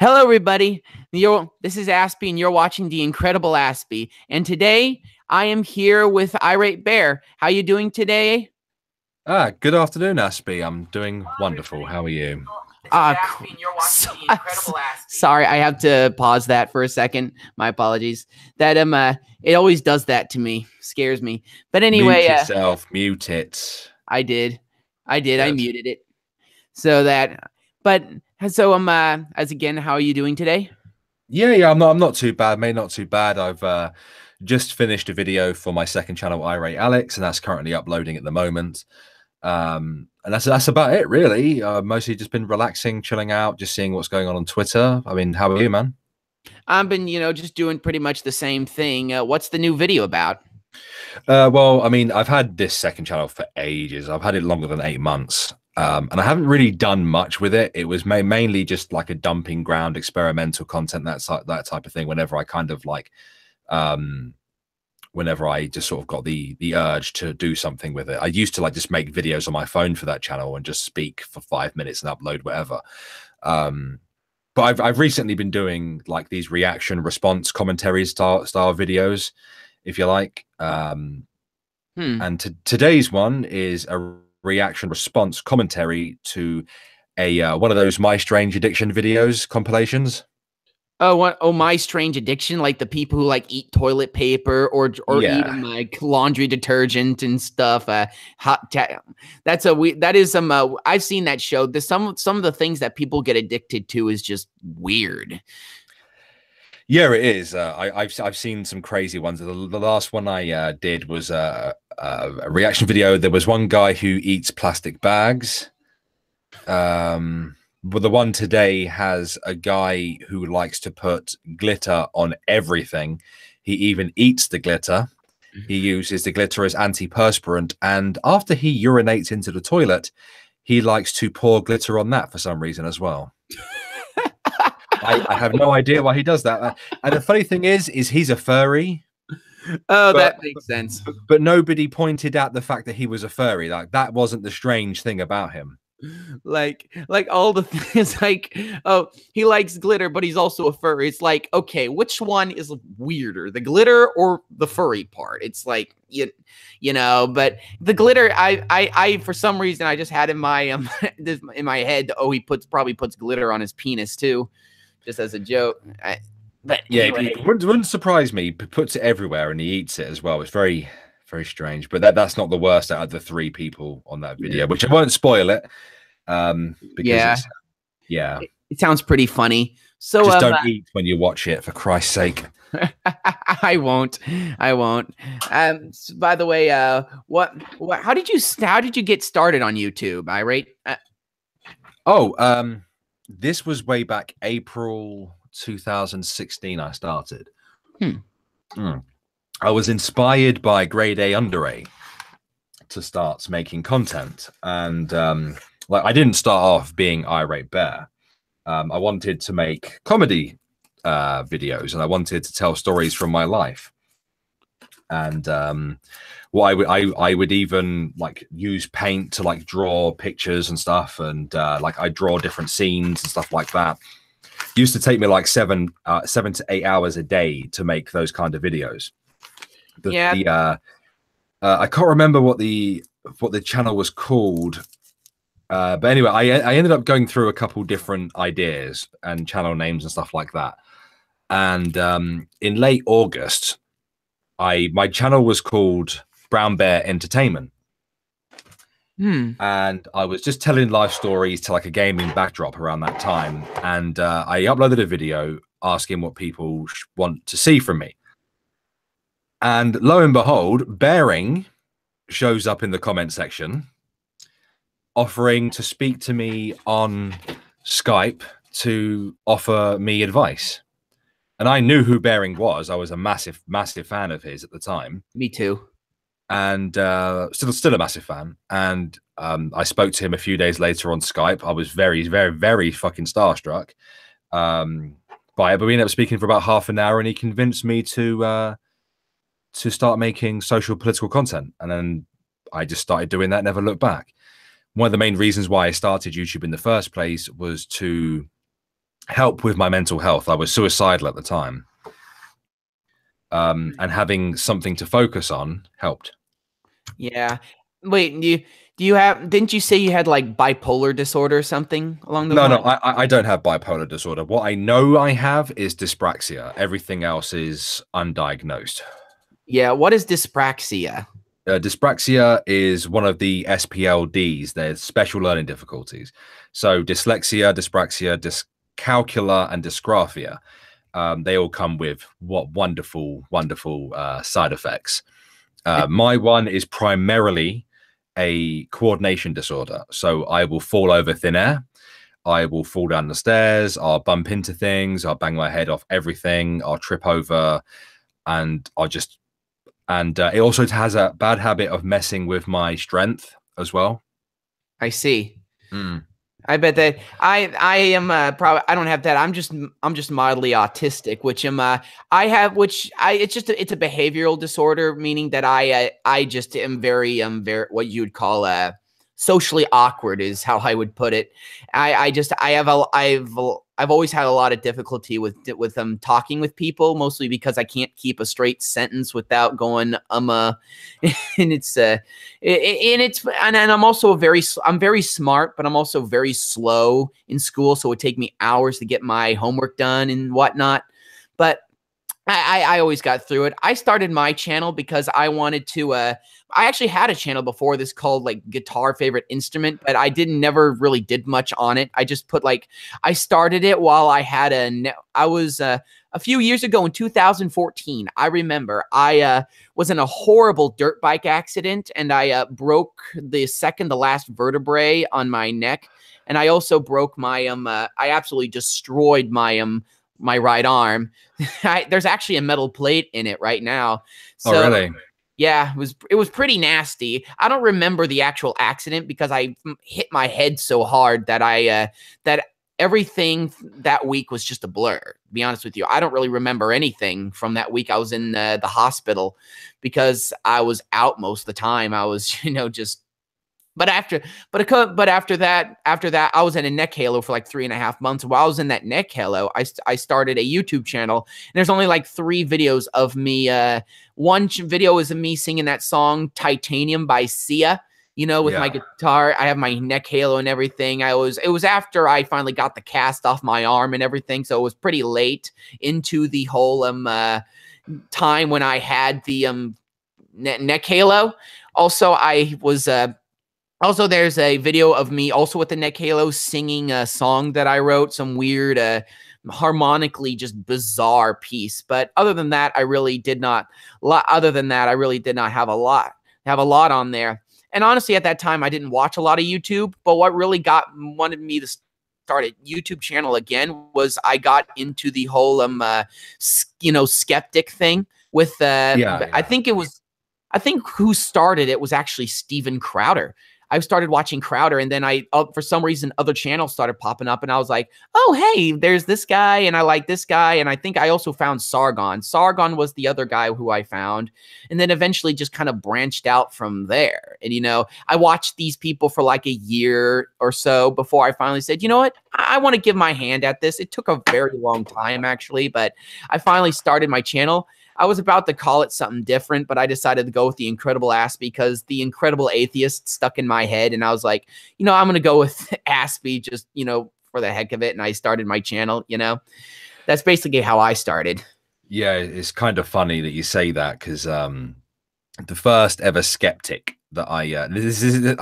Hello, everybody. This is Aspie, and you're watching The Incredible Aspie. And today, I am here with Irate Bear. How you doing today? Good afternoon, Aspie. I'm doing wonderful. How are you? Sorry, I have to pause that for a second. My apologies. That it always does that to me. Scares me. But Mute anyway, yourself. Mute it. I did. I Good. muted it. So that, but so as again, how are you doing today? Yeah. I'm not too bad, mate. Not too bad. I've just finished a video for my second channel, Irate Alex, and that's currently uploading at the moment. And that's about it, really. Mostly just been relaxing, chilling out, just seeing what's going on Twitter. I mean, how are you, man? I've been, just doing pretty much the same thing. What's the new video about? Well, I mean, I've had this second channel for ages. I've had it longer than 8 months. And I haven't really done much with it. It was mainly just like a dumping ground, experimental content, that type of thing. Whenever I kind of like, whenever I just sort of got the urge to do something with it. I used to like just make videos on my phone for that channel and just speak for 5 minutes and upload whatever. But I've recently been doing like these reaction response commentary style videos, if you like. And today's one is a reaction response commentary to a one of those My Strange Addiction videos compilations. Oh, what? Oh, My Strange Addiction, like the people who like eat toilet paper or Yeah. eat like laundry detergent and stuff. That is some. I've seen that show. There's some of the things that people get addicted to is just weird. Yeah, it is. I've seen some crazy ones. The last one I did was a reaction video. There was one guy who eats plastic bags. But the one today has a guy who likes to put glitter on everything. He even eats the glitter. He uses the glitter as antiperspirant, and after he urinates into the toilet, he likes to pour glitter on that for some reason as well. I have no idea why he does that. And the funny thing is he's a furry. Oh, that makes sense. But nobody pointed out the fact that he was a furry. Like that wasn't the strange thing about him. Like all the things like, oh, he likes glitter, but he's also a furry. It's like, okay, which one is weirder, the glitter or the furry part? It's like you know, but the glitter, I for some reason I just had in my in my head, oh, he probably puts glitter on his penis too, just as a joke. But yeah, anyway. it wouldn't surprise me. He puts it everywhere and he eats it as well. It's very, very strange. But that's not the worst out of the three people on that video, which I won't spoil it. Because yeah, it sounds pretty funny. So just don't eat when you watch it, for Christ's sake. I won't. By the way, how did you get started on YouTube, Irate? This was way back April 2016 I started. I was inspired by Grade A Under A to start making content, and like I didn't start off being Irate Bear. I wanted to make comedy videos, and I wanted to tell stories from my life. And I would even like use paint to like draw pictures and stuff, and like I draw different scenes and stuff like that. It used to take me like 7 to 8 hours a day to make those kind of videos. I can't remember what the channel was called. But anyway, I ended up going through a couple different ideas and channel names and stuff like that. And in late August, my channel was called Brown Bear Entertainment. And I was just telling life stories to like a gaming backdrop around that time. And I uploaded a video asking what people want to see from me. And lo and behold, Bearing shows up in the comment section offering to speak to me on Skype to offer me advice. And I knew who Bearing was. I was a massive, massive fan of his at the time. Me too. And still a massive fan. And I spoke to him a few days later on Skype. I was very, very, very fucking starstruck by it. But we ended up speaking for about half an hour, and he convinced me to start making social political content. And then I just started doing that, never looked back. One of the main reasons why I started YouTube in the first place was to help with my mental health. I was suicidal at the time. And having something to focus on helped. Yeah. Wait, do you have, didn't you say you had like bipolar disorder or something along those No, lines? I don't have bipolar disorder. What I know I have is dyspraxia. Everything else is undiagnosed. Yeah, what is dyspraxia? Dyspraxia is one of the SPLDs. There's special learning difficulties. So dyslexia, dyspraxia, dyscalculia, and dysgraphia. They all come with what wonderful, wonderful side effects. My one is primarily a coordination disorder. So I will fall over thin air. I will fall down the stairs. I'll bump into things. I'll bang my head off everything. I'll trip over, and I'll just. And it also has a bad habit of messing with my strength as well. I see. Mm. I bet that I am probably I don't have that. I'm just mildly autistic, which I have which I it's a behavioral disorder, meaning that I just am very what you would call socially awkward is how I would put it. I just I have a I've always had a lot of difficulty with talking with people, mostly because I can't keep a straight sentence without going and and I'm also I'm very smart, but I'm also very slow in school, so it would take me hours to get my homework done and whatnot. But I always got through it. I started my channel because I wanted to I actually had a channel before this called like guitar favorite instrument, but I didn't never really did much on it. I just put like I started it while I had I was a few years ago in 2014. I remember I was in a horrible dirt bike accident and I broke the second to last vertebrae on my neck, and I also broke my I absolutely destroyed my right arm. There's actually a metal plate in it right now. Oh, So really? yeah, it was pretty nasty. I don't remember the actual accident because I hit my head so hard that that everything that week was just a blur. To be honest with you, I don't really remember anything from that week. I was in the hospital because I was out most of the time. I was, just but after that, I was in a neck halo for like 3.5 months. While I was in that neck halo, I started a YouTube channel. And there's only like 3 videos of me. One video is of me singing that song "Titanium" by Sia. With my guitar. I have my neck halo and everything. It was after I finally got the cast off my arm and everything, so it was pretty late into the whole time when I had the neck halo. Also, there's a video of me also with the neck halo singing a song that I wrote, some weird, harmonically just bizarre piece. But other than that, I really did not. I really did not have a lot on there. And honestly, at that time, I didn't watch a lot of YouTube. But what really wanted me to start a YouTube channel again was I got into the whole skeptic thing with I think who started it was actually Steven Crowder. I started watching Crowder, and then for some reason, other channels started popping up, and I was like, oh, hey, there's this guy, and I like this guy, and I think I also found Sargon. Sargon was the other guy who I found, and then eventually just kind of branched out from there. And, I watched these people for like a year or so before I finally said, you know what, I want to give my hand at this. It took a very long time, actually, but I finally started my channel. I was about to call it something different, but I decided to go with The Incredible Aspie because The Incredible Atheist stuck in my head. And I was like, I'm going to go with Aspie just, for the heck of it. And I started my channel, That's basically how I started. Yeah, it's kind of funny that you say that because the first ever skeptic that I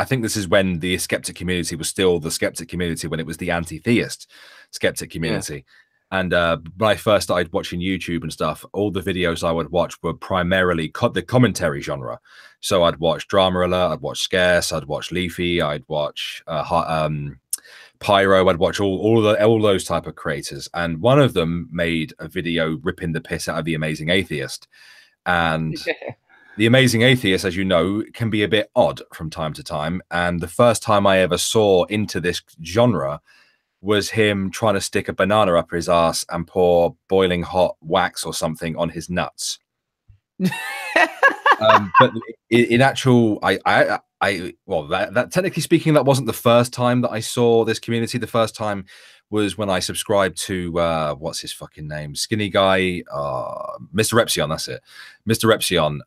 think this is when the skeptic community was still the skeptic community, when it was the anti-theist skeptic community. Yeah. And when I first started watching YouTube and stuff, all the videos I would watch were primarily the commentary genre. So I'd watch Drama Alert, I'd watch Scarce, I'd watch Leafy, I'd watch Pyro, I'd watch all those type of creators. And one of them made a video ripping the piss out of The Amazing Atheist. And The Amazing Atheist, as you know, can be a bit odd from time to time. And the first time I ever saw into this genre was him trying to stick a banana up his ass and pour boiling hot wax or something on his nuts. But in actual, well, that technically speaking, that wasn't the first time that I saw this community. The first time was when I subscribed to what's his fucking name, skinny guy, Mr. Repsion. That's it, Mr. Repsion.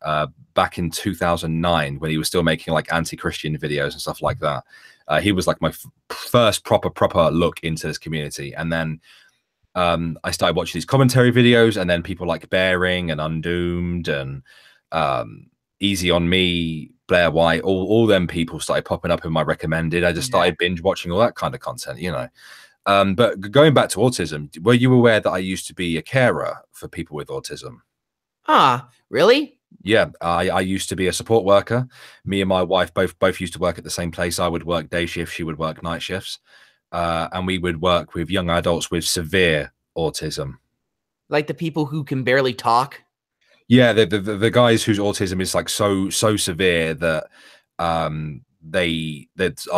Back in 2009, when he was still making like anti-Christian videos and stuff like that. He was like my first proper look into this community, and then I started watching these commentary videos, and then people like Bearing and Undoomed and Easy on Me, Blair White, all them people started popping up in my recommended. I just started binge watching all that kind of content, you know. But going back to autism, were you aware that I used to be a carer for people with autism? Ah, really? Yeah, I used to be a support worker. Me and my wife both used to work at the same place. I would work day shifts, she would work night shifts, and we would work with young adults with severe autism. Like the people who can barely talk? Yeah, the guys whose autism is like so severe that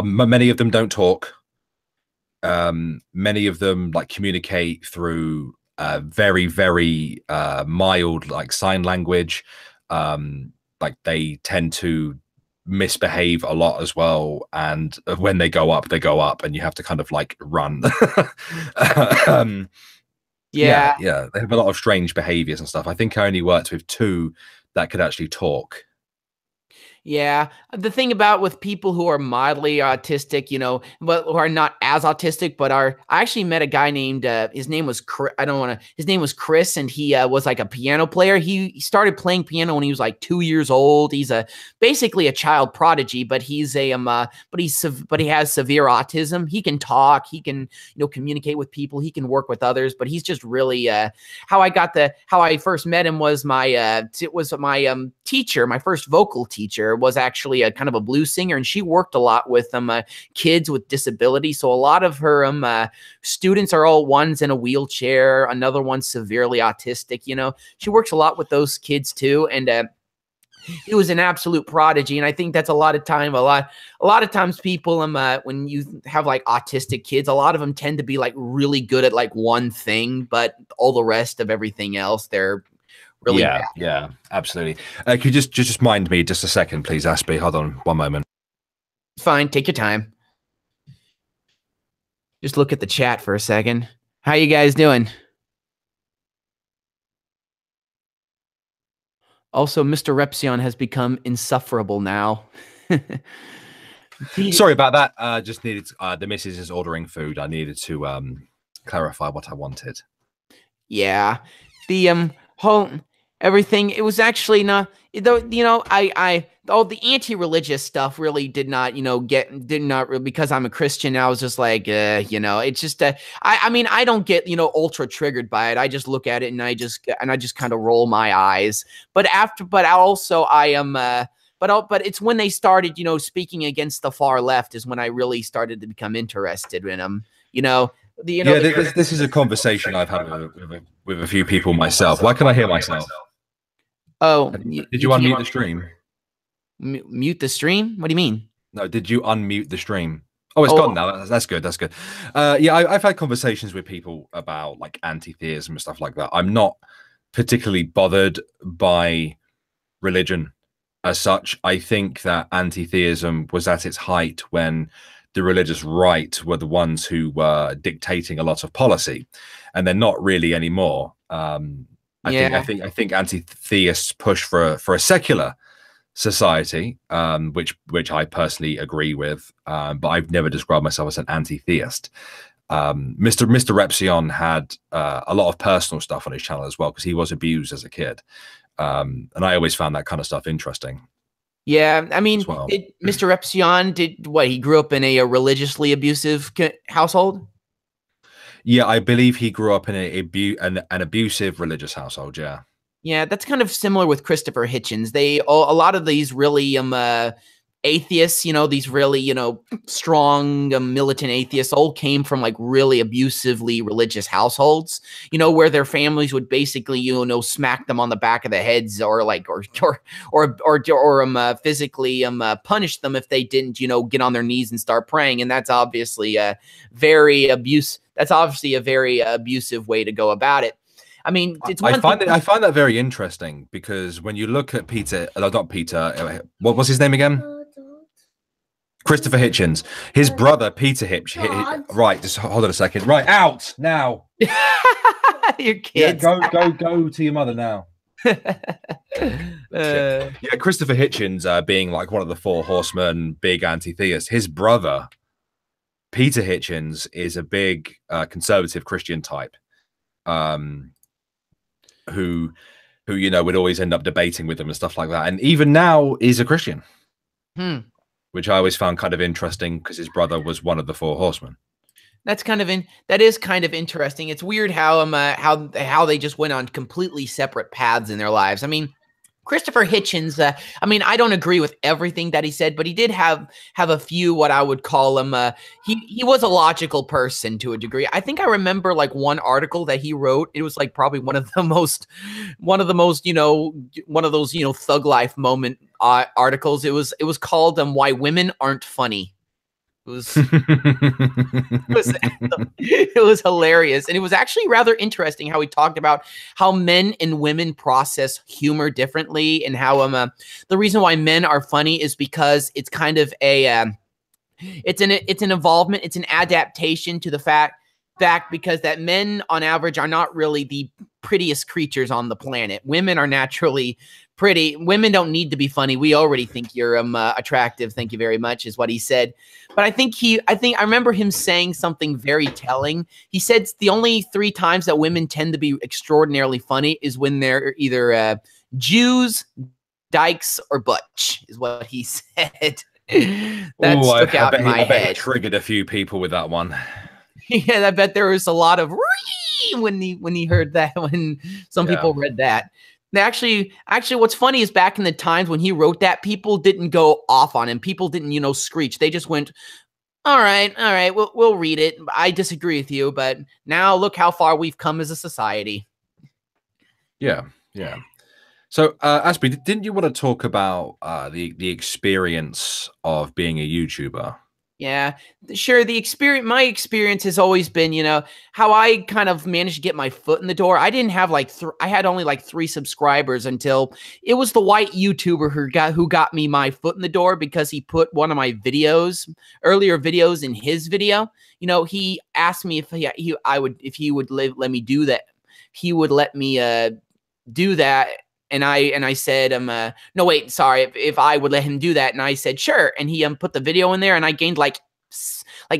many of them don't talk. Many of them like communicate through very mild like sign language. Like they tend to misbehave a lot as well, and when they go up and you have to kind of like run. Yeah, they have a lot of strange behaviors and stuff. I think I only worked with 2 that could actually talk. Yeah, the thing about with people who are mildly autistic, you know, but who are not as autistic, but are, I actually met a guy named, his name was Chris, his name was Chris, and he was like a piano player. He started playing piano when he was like 2 years old. He's basically a child prodigy, but he's but he has severe autism. He can talk, he can, you know, communicate with people, he can work with others, but he's just really, how I first met him was my teacher, my first vocal teacher was actually a kind of a blues singer, and she worked a lot with kids with disabilities. So a lot of her students are all, one's in a wheelchair, another one's severely autistic. You know, she works a lot with those kids too, and he was an absolute prodigy. And I think that's a lot of times people when you have like autistic kids, a lot of them tend to be like really good at like one thing, but all the rest of everything else, they're really bad. Yeah, absolutely. Could you just mind me just a second, please, Aspie? Hold on one moment. Fine, take your time. Just look at the chat for a second. How you guys doing? Also, Mr. Repsion has become insufferable now. Sorry about that. Just needed the missus is ordering food. I needed to clarify what I wanted. Yeah, the whole everything. It was actually not, though. You know, all the anti-religious stuff really did not, you know, because I'm a Christian. I was just like, you know, it's just I mean, I don't get, you know, ultra triggered by it. I just look at it and I just kind of roll my eyes. But also I am. But it's when they started, you know, speaking against the far left is when I really started to become interested in them. You know. This is a conversation I've had with a few people myself. Why can I hear myself? Oh, did you unmute the stream? Mute the stream? What do you mean? No, did you unmute the stream? Oh, it's gone now. That's good. That's good. Yeah, I've had conversations with people about like anti-theism and stuff like that. I'm not particularly bothered by religion as such. I think that anti-theism was at its height when the religious right were the ones who were dictating a lot of policy, and they're not really anymore. I think anti-theists push for a secular society, which I personally agree with, but I've never described myself as an anti-theist. Mr. Repsion had a lot of personal stuff on his channel as well, because he was abused as a kid, and I always found that kind of stuff interesting. Yeah, I mean, Mr. Repsion did what? He grew up in a religiously abusive household. Yeah, I believe he grew up in an abusive religious household. Yeah. Yeah, that's kind of similar with Christopher Hitchens. A lot of these really atheists, you know, these really, you know, strong militant atheists all came from like really abusively religious households, you know, where their families would basically, you know, smack them on the back of the heads or physically punish them if they didn't, you know, get on their knees and start praying. And that's obviously a very abusive way to go about it. I mean, I find that very interesting, because when you look at Peter, not Peter, what was his name again? Christopher Hitchens. His brother Peter right, just hold on a second. Right, out now. Your kids. Yeah, go to your mother now. Yeah, Christopher Hitchens, being like one of the four horsemen, big anti-theist. His brother Peter Hitchens is a big conservative Christian type, who you know would always end up debating with them and stuff like that. And even now, he's a Christian, which I always found kind of interesting because his brother was one of the four horsemen. That is kind of interesting. It's weird how how they just went on completely separate paths in their lives. I mean, Christopher Hitchens, I mean, I don't agree with everything that he said, but he did have a few what I would call him. He was a logical person to a degree. I think I remember like one article that he wrote. It was like probably one of the most, one of those thug life moment articles. It was called "Why Women Aren't Funny." It was hilarious, and it was actually rather interesting how he talked about how men and women process humor differently, and how the reason why men are funny is because it's kind of a it's an involvement, it's an adaptation to the fact because that men on average are not really the prettiest creatures on the planet. Women are naturally pretty. Women don't need to be funny. We already think you're attractive. Thank you very much, is what he said. But I think I remember him saying something very telling. He said the only 3 times that women tend to be extraordinarily funny is when they're either Jews, dykes, or butch, is what he said. That stuck out in my head. Bet he triggered a few people with that one. Yeah, I bet there was a lot of when he heard that, when some people read that. Actually, what's funny is back in the times when he wrote that, people didn't go off on him. People didn't, screech. They just went, all right, we'll read it. I disagree with you, but now look how far we've come as a society. Yeah. So, Aspie, didn't you want to talk about the experience of being a YouTuber? Yeah, sure. My experience has always been, how I kind of managed to get my foot in the door. I didn't have I had only like 3 subscribers until it was the white YouTuber who got me my foot in the door, because he put one of my earlier videos in his video. He asked me if he would let me do that. He would let me do that. And I said, no, wait, sorry, if I would let him do that. And I said, sure. And he put the video in there, and I gained like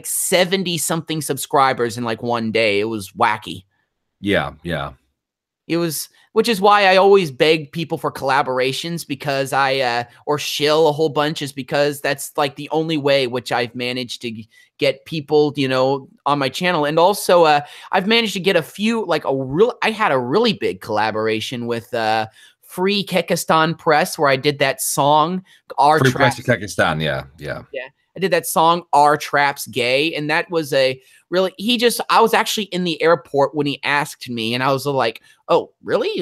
70 something subscribers in like one day. It was wacky. Yeah. It was, which is why I always beg people for collaborations, because or shill a whole bunch, is because that's like the only way which I've managed to get people, on my channel. And also, I've managed to get a few, I had a really big collaboration with, Free Kekistan Press, where I did that song "Our Free Traps." Press Kekistan, yeah. I did that song "Our Traps Gay," and that was I was actually in the airport when he asked me, and I was like, "Oh, really?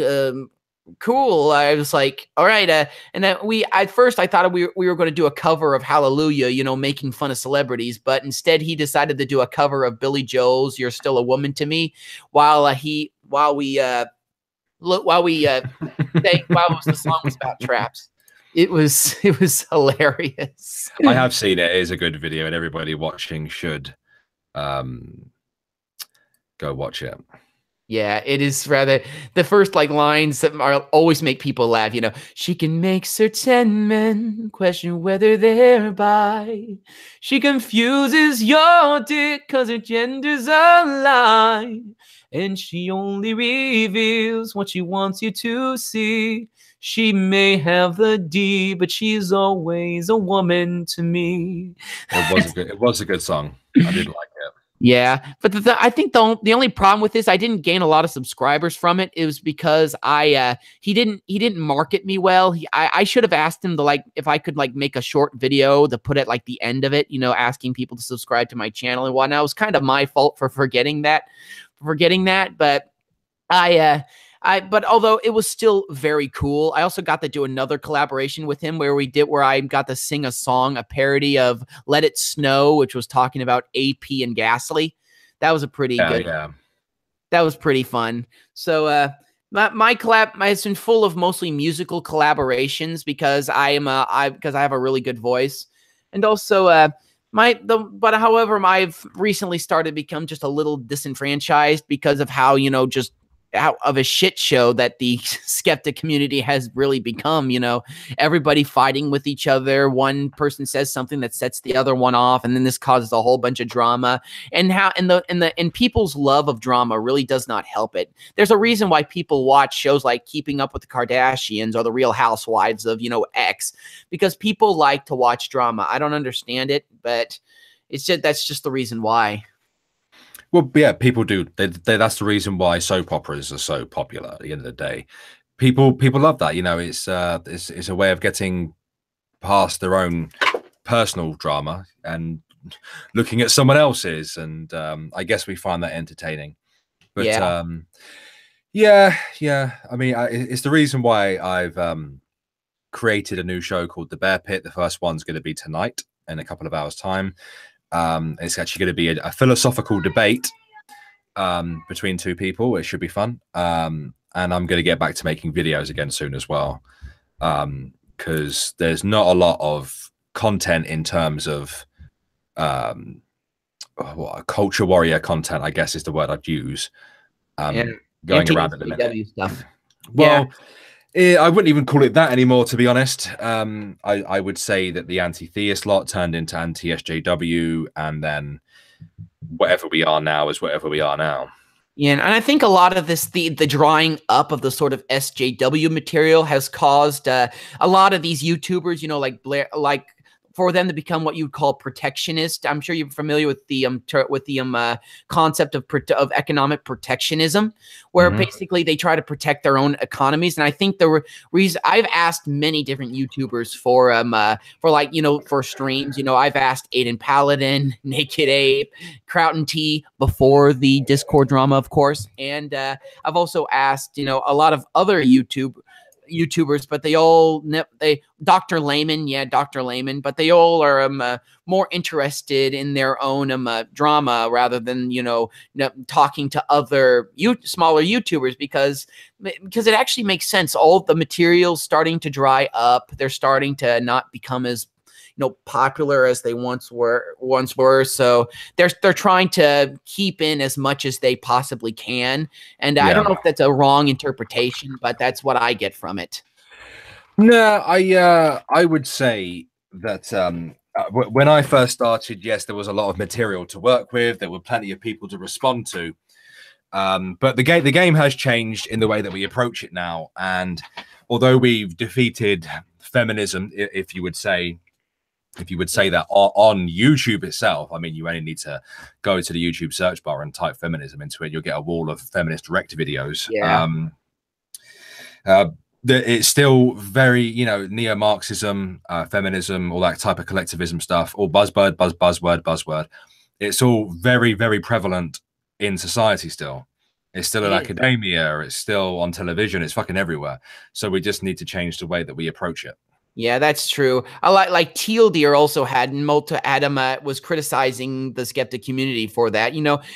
Cool." I was like, "All right." And then at first I thought we were going to do a cover of Hallelujah, making fun of celebrities, but instead he decided to do a cover of Billy Joel's "You're Still a Woman to Me," while the song was about traps. It was hilarious. I have seen it. It is a good video, and everybody watching should go watch it. Yeah, it is rather the first lines that always make people laugh. She can make certain men question whether they're bi. She confuses your dick 'cause her gender's a lie. And she only reveals what she wants you to see. She may have the D, but she's always a woman to me. It was a good song. I did like it. Yeah, but I think the only problem with this, I didn't gain a lot of subscribers from it. It was because he didn't market me well. I should have asked him to if I could make a short video to put at the end of it, asking people to subscribe to my channel and whatnot. It was kind of my fault for forgetting that. But but although it was still very cool, I also got to do another collaboration with him where I got to sing a parody of "Let It Snow," which was talking about AP and Ghastly. That was a pretty good. Yeah. That was pretty fun. So my collab has been full of mostly musical collaborations because I have a really good voice. And also, but however, I've recently started to become just a little disenfranchised because of how, just out of a shit show that the skeptic community has really become. Everybody fighting with each other. One person says something that sets the other one off, and then this causes a whole bunch of drama. And how and people's love of drama really does not help it. There's a reason why people watch shows like Keeping Up with the Kardashians or The Real Housewives of X, because people like to watch drama. I don't understand it, but that's just the reason why. Well, yeah, people do. That's the reason why soap operas are so popular. At the end of the day, people love that. It's a way of getting past their own personal drama and looking at someone else's, and I guess we find that entertaining. But yeah. I mean, it's the reason why I've created a new show called The Bear Pit. The first one's going to be tonight in a couple of hours' time. It's actually going to be a philosophical debate between two people. It should be fun. And I'm going to get back to making videos again soon as well, because there's not a lot of content in terms of culture warrior content, I guess is the word I'd use. Going around at the minute. Stuff. Well, I wouldn't even call it that anymore, to be honest. I would say that the anti-theist lot turned into anti-SJW, and then whatever we are now is whatever we are now. Yeah, and I think a lot of this, the drawing up of the sort of SJW material has caused a lot of these YouTubers, like Blair, for them to become what you would call protectionist. I'm sure you're familiar with the concept of economic protectionism, where basically they try to protect their own economies. And I think the reason I've asked many different YouTubers for streams. I've asked Aiden Paladin, Naked Ape, Kraut T before the Discord drama, of course, and I've also asked a lot of other YouTubers, but Dr. Layman, but they all are more interested in their own drama rather than talking to other smaller YouTubers, because it actually makes sense. All the material's starting to dry up. They're starting to not become as popular as they once were. So they're trying to keep in as much as they possibly can. And I don't know if that's a wrong interpretation, but that's what I get from it. No, I would say that when I first started, yes, there was a lot of material to work with. There were plenty of people to respond to. But the game has changed in the way that we approach it now. And although we've defeated feminism, if you would say that on YouTube itself, I mean, you only need to go to the YouTube search bar and type feminism into it. You'll get a wall of feminist direct videos. Yeah. It's still very, neo-Marxism, feminism, all that type of collectivism stuff, all buzzword. It's all very, very prevalent in society still. It's still in academia. It's still on television. It's fucking everywhere. So we just need to change the way that we approach it. Yeah, that's true. I like Teal Deer also had Adam was criticizing the skeptic community for that.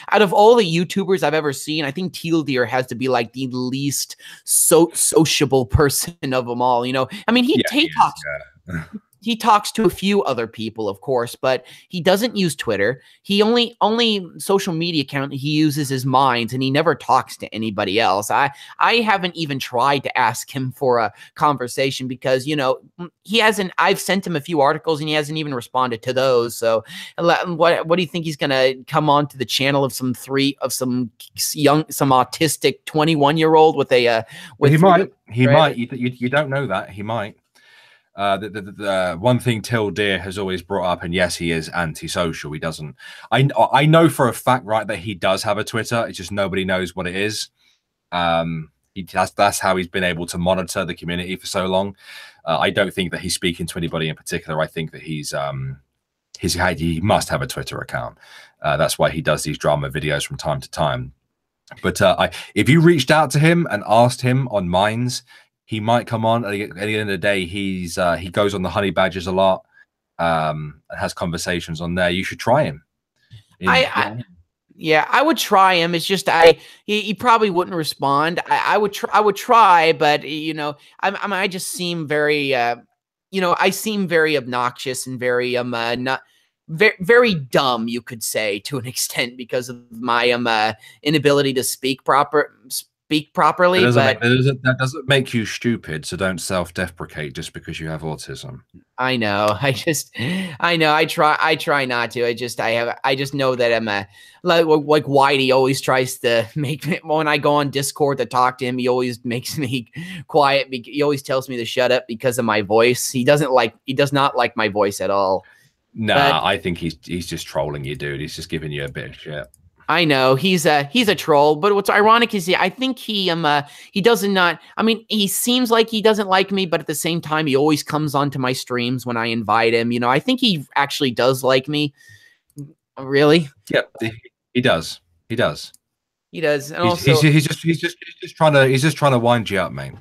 Out of all the YouTubers I've ever seen, I think Teal Deer has to be like the least sociable person of them all. I mean, he talks. He talks to a few other people, of course, but he doesn't use Twitter. He only social media account he uses is Minds, and he never talks to anybody else. I haven't even tried to ask him for a conversation because he hasn't. I've sent him a few articles and he hasn't even responded to those. So what do you think he's gonna come on to the channel of some autistic 21-year-old with a with? He might. You don't know that. He might. The one thing Till Deer has always brought up, and yes, he is antisocial. He doesn't. I know for a fact, right, that he does have a Twitter. It's just nobody knows what it is. That's how he's been able to monitor the community for so long. I don't think that he's speaking to anybody in particular. I think that he must have a Twitter account. That's why he does these drama videos from time to time. But if you reached out to him and asked him on Minds, he might come on. At the end of the day, he goes on the Honey Badgers a lot, and has conversations on there. You should try him. Yeah, I would try him. It's just he probably wouldn't respond. I would try, but I just seem very I seem very obnoxious and very not very, very dumb, you could say, to an extent, because of my inability to speak properly. But that doesn't make you stupid. So don't self-deprecate just because you have autism. I know. I know. I try not to. I just know that I'm like Whitey always tries to make me, when I go on Discord to talk to him, he always makes me quiet. He always tells me to shut up because of my voice. He does not like my voice at all. But Nah, I think he's just trolling you, dude. He's just giving you a bit of shit. I know he's a troll, but what's ironic is I think he does not. I mean, he seems like he doesn't like me, but at the same time, he always comes onto my streams when I invite him. I think he actually does like me. Really? Yep, he does. He does. He does, and He's just trying to wind you up, mate.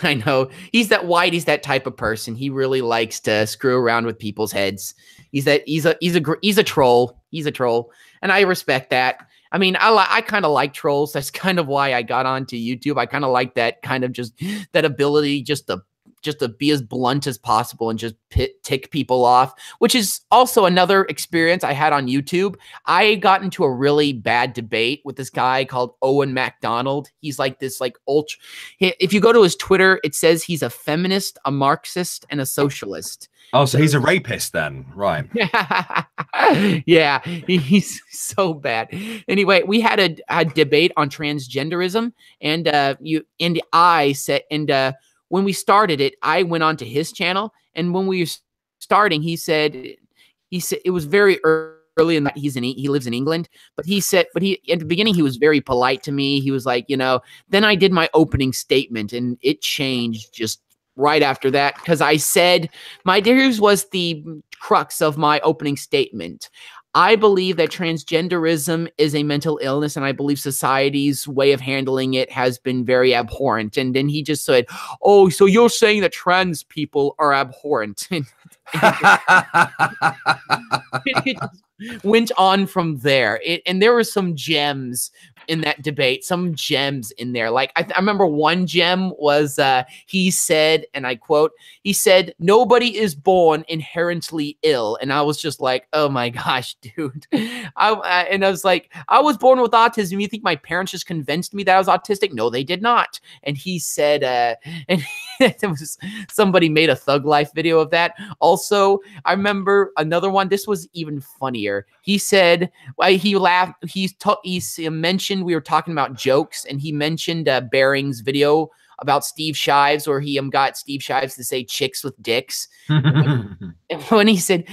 I know he's that type of person. He really likes to screw around with people's heads. He's a troll. He's a troll, and I respect that. I mean, I kind of like trolls. That's kind of why I got onto YouTube. I kind of like that kind of just that ability, just to be as blunt as possible and just tick people off, which is also another experience I had on YouTube. I got into a really bad debate with this guy called Owen MacDonald. He's like this ultra. If you go to his Twitter, it says he's a feminist, a Marxist, and a socialist. Oh, so he's a rapist then, right? Yeah, he's so bad. Anyway, we had a debate on transgenderism, and I said, when we started it, I went onto his channel, and when we were starting, he said it was very early in that he lives in England, but he at the beginning he was very polite to me. He was like, then I did my opening statement, and it changed just right after that, because I said here's was the crux of my opening statement. I believe that transgenderism is a mental illness, and I believe society's way of handling it has been very abhorrent. And then he just said, "Oh, so you're saying that trans people are abhorrent?" And it went on from there. And there were some gems in that debate, some gems in there. Like I remember one gem was he said, and I quote, he said, "Nobody is born inherently ill." And I was just like, oh my gosh, dude. I was like, I was born with autism. You think my parents just convinced me that I was autistic? No, they did not. And he said, and it was somebody made a Thug Life video of that. Also, I remember another one. This was even funnier. He said, he laughed. He mentioned we were talking about jokes, and he mentioned Bearing's video about Steve Shives, where he got Steve Shives to say chicks with dicks. when he said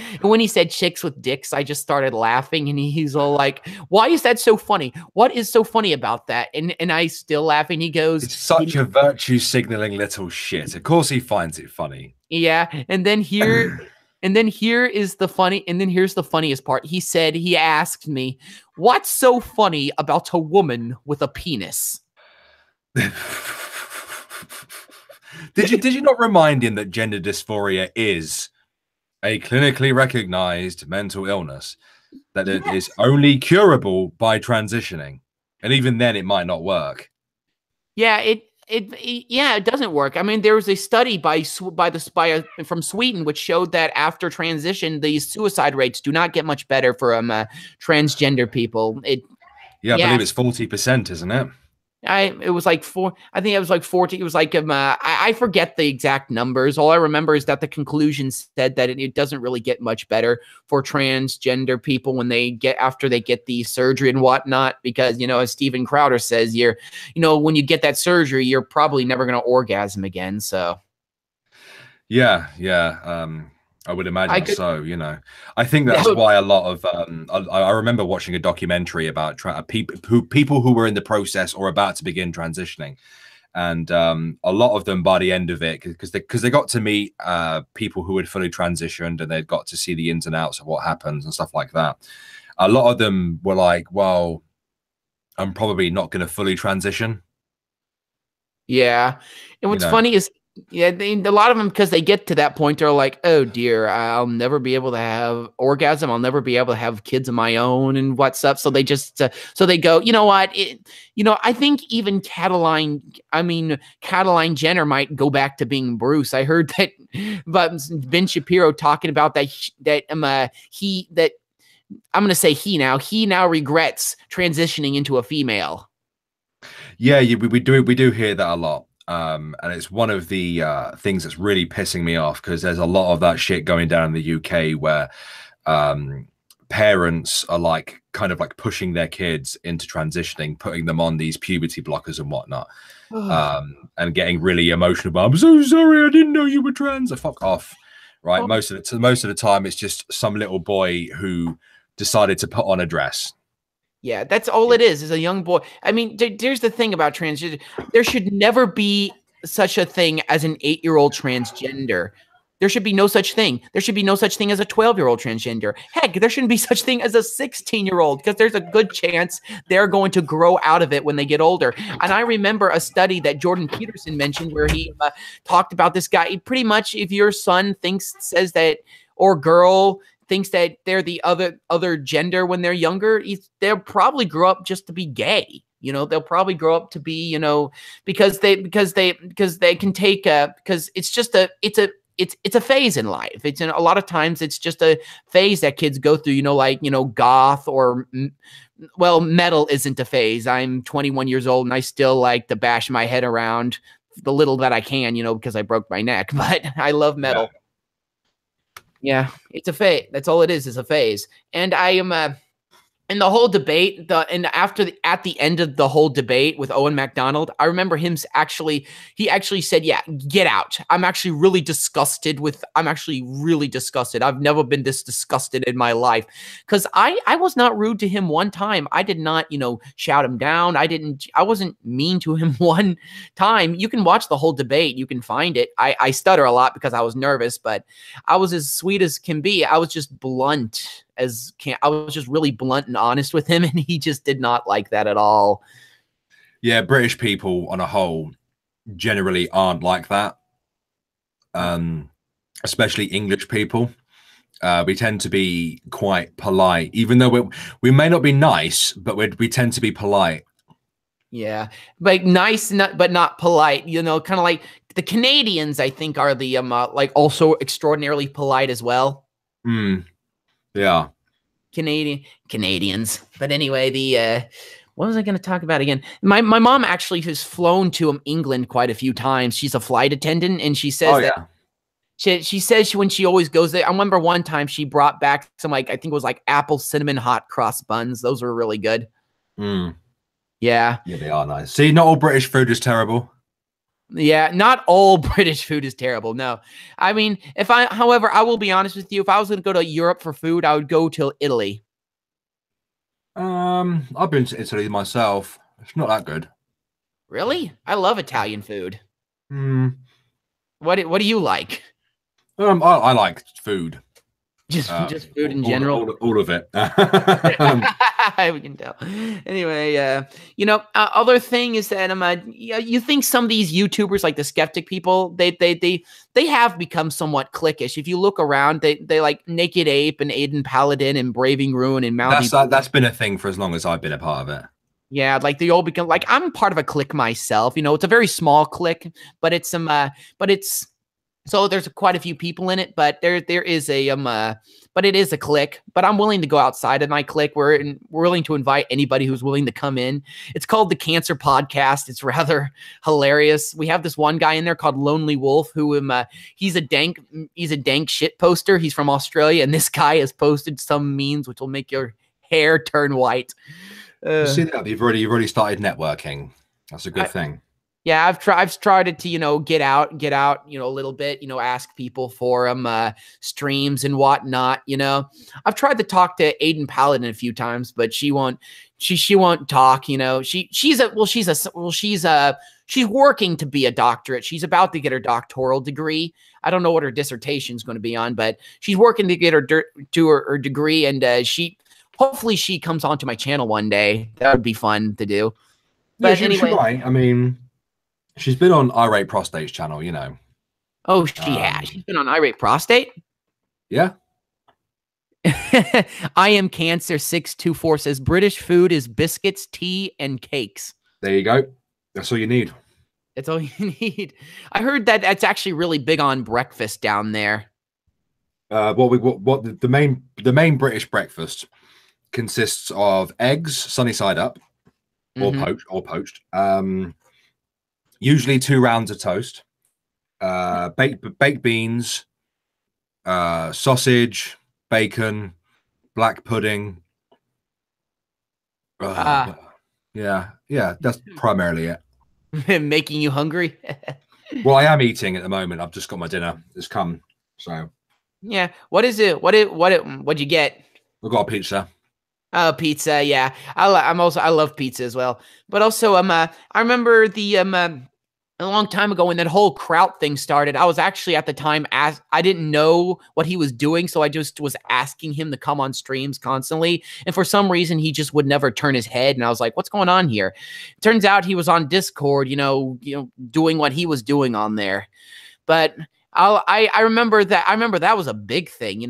chicks with dicks, I just started laughing, and he's all like, "Why is that so funny? What is so funny about that?" And I still laughing. He goes, "It's such a virtue signaling little shit. Of course he finds it funny." Yeah, and then here's the funniest part. He asked me, "What's so funny about a woman with a penis?" Did you not remind him that gender dysphoria is a clinically recognized mental illness, that it is only curable by transitioning, and even then it might not work? Yeah, it doesn't work. I mean, there was a study from Sweden which showed that after transition, the suicide rates do not get much better for transgender people. I believe it's 40%, isn't it? It was like 4. I think it was like 40. It was like I forget the exact numbers. All I remember is that the conclusion said that it doesn't really get much better for transgender people when after they get the surgery and whatnot, because as Steven Crowder says, when you get that surgery, you're probably never going to orgasm again. So yeah. I would imagine so. I think that's why a lot of I remember watching a documentary about people who were in the process or about to begin transitioning, and a lot of them by the end of it, because they got to meet people who had fully transitioned, and they'd got to see the ins and outs of what happens and stuff like that. A lot of them were like, "Well, I'm probably not going to fully transition." Yeah, and what's funny is Yeah, a lot of them, because they get to that point, they're like, "Oh dear, I'll never be able to have orgasm. I'll never be able to have kids of my own, and what's up." So they just, so they go, you know what? I think even Cataline Jenner might go back to being Bruce. I heard that, but Ben Shapiro talking about that I'm going to say he now regrets transitioning into a female. Yeah, we do hear that a lot. And it's one of the things that's really pissing me off, because there's a lot of that shit going down in the UK where parents are like kind of like pushing their kids into transitioning, putting them on these puberty blockers and whatnot, and getting really emotional about, "I'm so sorry, I didn't know you were trans." Fuck off, right? Most of the time, it's just some little boy who decided to put on a dress. Yeah, that's all it is a young boy. I mean, there's the thing about transgender. There should never be such a thing as an 8-year-old transgender. There should be no such thing. There should be no such thing as a 12-year-old transgender. Heck, there shouldn't be such thing as a 16-year-old, because there's a good chance they're going to grow out of it when they get older. And I remember a study that Jordan Peterson mentioned where he talked about this guy. Pretty much, if your son says that, or girl thinks that they're the other gender when they're younger, they'll probably grow up just to be gay. They'll probably grow up to be, because they can take because it's a phase in life. A lot of times it's just a phase that kids go through, like, goth or, well, metal isn't a phase. I'm 21 years old and I still like to bash my head around the little that I can, because I broke my neck, but I love metal. Yeah. Yeah, it's a phase. That's all it is a phase. And I am in the whole debate, at the end of the whole debate with Owen MacDonald, I remember he actually said, "Yeah, get out. I'm actually really disgusted. I've never been this disgusted in my life." Because I was not rude to him one time. I did not, shout him down. I wasn't mean to him one time. You can watch the whole debate. You can find it. I stutter a lot because I was nervous, but I was as sweet as can be. I was just blunt. I was just really blunt and honest with him, and he just did not like that at all. Yeah, British people on a whole generally aren't like that. Especially English people. We tend to be quite polite, even though we may not be nice, but we tend to be polite. Yeah, like nice, but not polite. Kind of like the Canadians, I think, are the like also extraordinarily polite as well. Yeah. Canadians. But anyway, what was I going to talk about again? My mom actually has flown to England quite a few times. She's a flight attendant, and she says she says when she always goes there. I remember one time she brought back some, like, I think it was like apple cinnamon hot cross buns. Those were really good. Yeah. Yeah, they are nice. See, not all British food is terrible. Yeah, not all British food is terrible. No. I mean, however, I will be honest with you. If I was going to go to Europe for food, I would go to Italy. I've been to Italy myself. It's not that good. Really? I love Italian food. What do you like? I like food. Just food in general. All of it. We can tell. Anyway, other thing is that you think some of these YouTubers, like the skeptic people, they have become somewhat cliquish. If you look around, they like Naked Ape and Aiden Paladin and Braving Ruin and Mounty. That's been a thing for as long as I've been a part of it. Yeah, like they all become like, I'm part of a clique myself. It's a very small clique, but it's so there's quite a few people in it, but there is but it is a clique. But I'm willing to go outside of my clique. We're willing to invite anybody who's willing to come in. It's called the Cancer Podcast. It's rather hilarious. We have this one guy in there called Lonely Wolf, who he's a dank shit poster. He's from Australia, and this guy has posted some memes which will make your hair turn white. See that you've already started networking. That's a good thing. Yeah, I've tried to, get out, a little bit, ask people for streams and whatnot, I've tried to talk to Aiden Paladin a few times, but she won't talk, she's working to be a doctorate. She's about to get her doctoral degree. I don't know what her dissertation is going to be on, but she's working to get her degree, and hopefully she comes onto my channel one day. That would be fun to do. But anyway, I mean, she's been on Irate Prostate's channel, Oh, she has. She's been on Irate Prostate. Yeah. I am Cancer 624 says British food is biscuits, tea, and cakes. There you go. That's all you need. That's all you need. I heard that that's actually really big on breakfast down there. The main British breakfast consists of eggs, sunny side up, or poached. Usually 2 rounds of toast, baked beans, sausage, bacon, black pudding. Yeah, that's primarily it. Making you hungry? Well, I am eating at the moment. I've just got my dinner. It's come. So yeah. What is it? What'd you get? I've got a pizza. Oh, pizza. Yeah. I love pizza as well. But also, I remember a long time ago when that whole Kraut thing started, I was actually at the time I didn't know what he was doing, so I just was asking him to come on streams constantly. And for some reason, he just would never turn his head. And I was like, "What's going on here?" Turns out he was on Discord, doing what he was doing on there. But I remember that. I remember that was a big thing.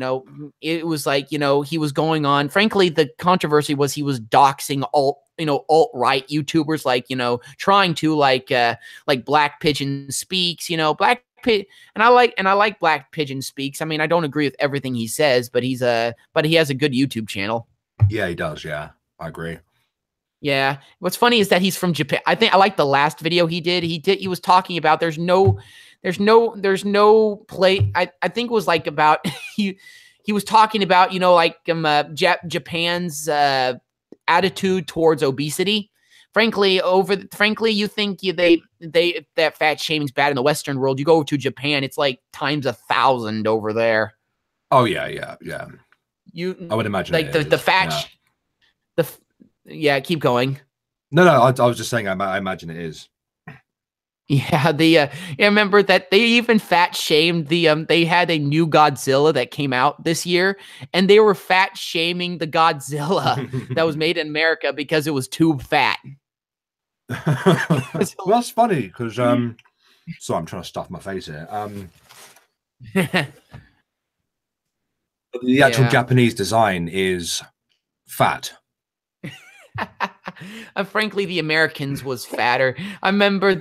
It was like he was going on. Frankly, the controversy was he was doxing alt-right YouTubers, trying to like Black Pigeon Speaks. And I like Black Pigeon Speaks. I mean, I don't agree with everything he says, but he has a good YouTube channel. Yeah, he does. Yeah, I agree. Yeah. What's funny is that he's from Japan. I think I like the last video he did. He was talking about there's no play. I think it was like about he was talking about Japan's attitude towards obesity. Frankly, you think that fat shaming's bad in the Western world. You go to Japan, it's like times 1,000 over there. Oh yeah. I would imagine like the fat. Yeah. Keep going. No. I was just saying. I imagine it is. Yeah, I remember that they even fat shamed they had a new Godzilla that came out this year, and they were fat shaming the Godzilla that was made in America because it was too fat. Well, that's funny because so I'm trying to stuff my face here. The actual Japanese design is fat. Frankly, the Americans was fatter. I remember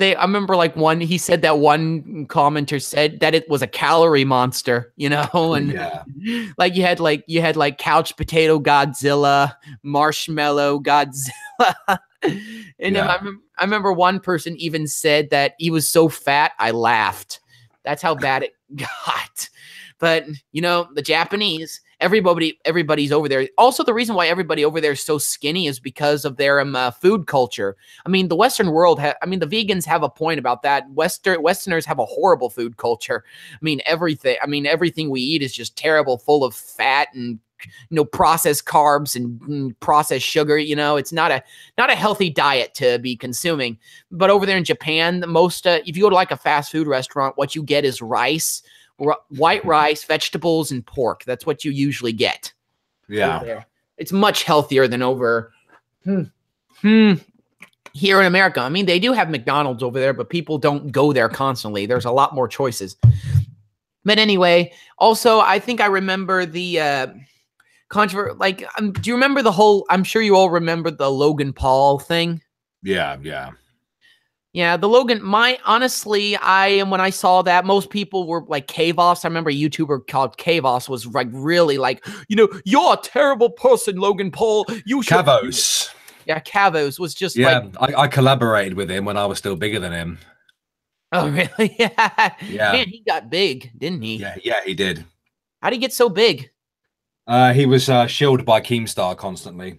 like he said that one commenter said that it was a calorie monster, and like you had couch potato Godzilla, marshmallow Godzilla. And I remember one person even said that he was so fat, I laughed. That's how bad it got. But the Japanese, everybody's over there. Also, the reason why everybody over there is so skinny is because of their food culture. I mean, the Western world, the vegans have a point about that. Westerners have a horrible food culture. I mean, everything we eat is just terrible, full of fat and processed carbs and processed sugar. It's not a healthy diet to be consuming. But over there in Japan, if you go to like a fast food restaurant, what you get is rice. White rice, vegetables, and pork. That's what you usually get. Yeah. It's much healthier than over here in America. I mean, they do have McDonald's over there, but people don't go there constantly. There's a lot more choices. But anyway, also, I think I remember the controversy. Like, do you remember the whole? I'm sure you all remember the Logan Paul thing. Yeah. Yeah, the Logan, when I saw that, most people were like Cave-Offs. I remember a YouTuber called Cave-Offs was like really like, you're a terrible person, Logan Paul. You should. Cavos. Yeah, Cavos was just I collaborated with him when I was still bigger than him. Oh, really? Yeah. Yeah. Man, he got big, didn't he? Yeah, he did. How'd he get so big? He was shielded by Keemstar constantly.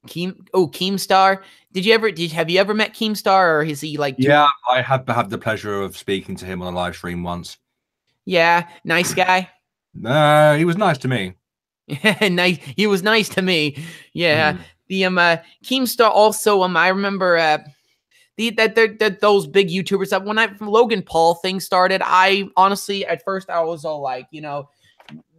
Keemstar. Have you ever met Keemstar, or is he like? Yeah, I had the pleasure of speaking to him on a live stream once. Yeah, nice guy. He was nice to me. Nice. He was nice to me. Yeah. The Keemstar also. I remember those big YouTubers that when Logan Paul thing started, I honestly at first I was all like,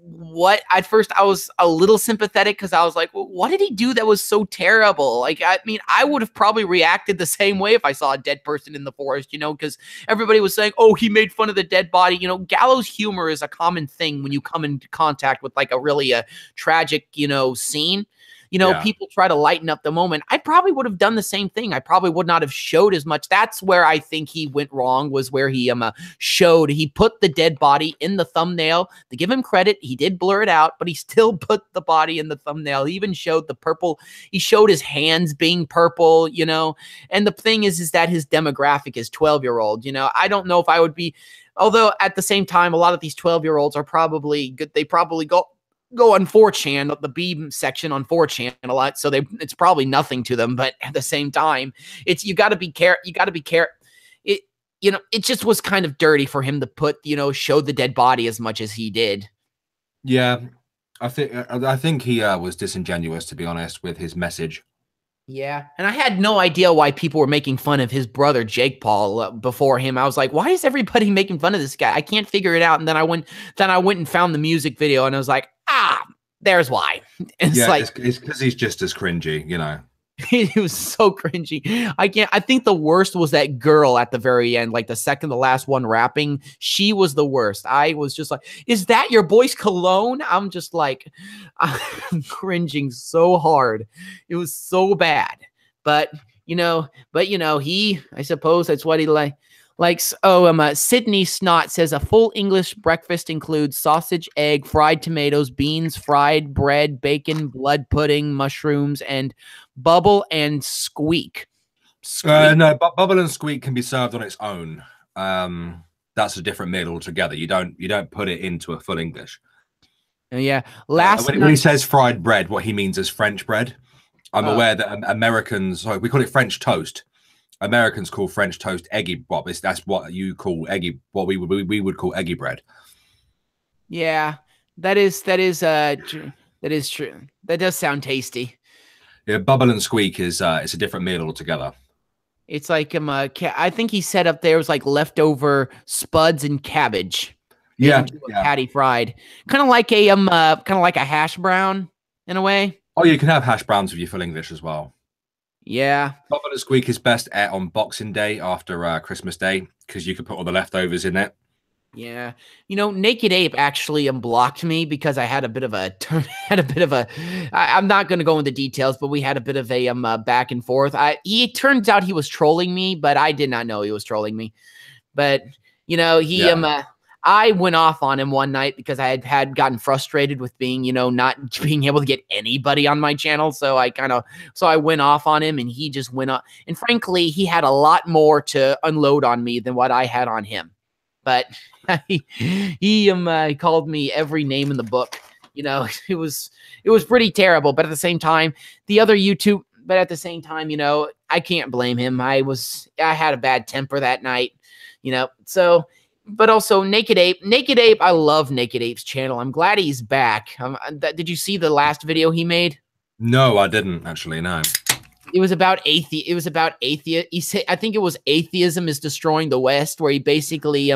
what at first I was a little sympathetic because I was like, well, what did he do that was so terrible? Like, I mean, I would have probably reacted the same way if I saw a dead person in the forest, you know, because everybody was saying, oh, he made fun of the dead body. You know, gallows humor is a common thing when you come into contact with like a really tragic, you know, scene. You know, people try to lighten up the moment. I probably would have done the same thing. I probably would not have showed as much. That's where I think he went wrong, was where he he put the dead body in the thumbnail. To give him credit, he did blur it out, but he still put the body in the thumbnail. He even showed the purple. He showed his hands being purple, you know. And the thing is that his demographic is 12-year-old. You know, I don't know if I would be, although at the same time, a lot of these 12-year-olds are probably good. They probably go on 4chan, the B section on 4chan a lot, so it's probably nothing to them. But at the same time, you got to be careful. You got to be careful. It, you know, it just was kind of dirty for him to put, you know, show the dead body as much as he did. Yeah, I think he was disingenuous, to be honest, with his message. Yeah, and I had no idea why people were making fun of his brother Jake Paul before him. I was like, why is everybody making fun of this guy? I can't figure it out. And then I went and found the music video, and I was like, there's why. It's it's because he's just as cringy, you know. It was so cringy. I think the worst was that girl at the very end, like the second to last one rapping. She was the worst. I was just like, is that your boy's cologne? I'm just like, I'm cringing so hard. It was so bad. But I suppose that's what he likes. Oh, Sydney Snot says a full English breakfast includes sausage, egg, fried tomatoes, beans, fried bread, bacon, blood pudding, mushrooms, and bubble and squeak. No, but bubble and squeak can be served on its own. That's a different meal altogether. You don't put it into a full English. Yeah. When he says fried bread, what he means is French bread. I'm aware that Americans, we call it French toast. Americans call French toast eggy. That's what you call eggy. What we would call eggy bread. Yeah, that is true. That does sound tasty. Yeah, bubble and squeak is it's a different meal altogether. It's like I think he said up there was like leftover spuds and cabbage. Yeah, patty fried, kind of like a hash brown in a way. Oh, you can have hash browns with your full English as well. Yeah. Bubble and squeak is best ate on Boxing Day after Christmas Day because you could put all the leftovers in it. Yeah. You know, Naked Ape actually unblocked me because I had a bit of a I'm not going to go into details, but we had a bit of a back and forth. It turns out he was trolling me, but I did not know he was trolling me. But, you know, I went off on him one night because I had gotten frustrated with being, you know, not being able to get anybody on my channel. So I went off on him and he just went up. And frankly, he had a lot more to unload on me than what I had on him. But he called me every name in the book. You know, it was pretty terrible. But at the same time, you know, I can't blame him. I had a bad temper that night, you know, so. But also Naked Ape, I love Naked Ape's channel. I'm glad he's back. Did you see the last video he made? No, I didn't actually. No. It was about atheist. He said, I think it was atheism is destroying the West, where he basically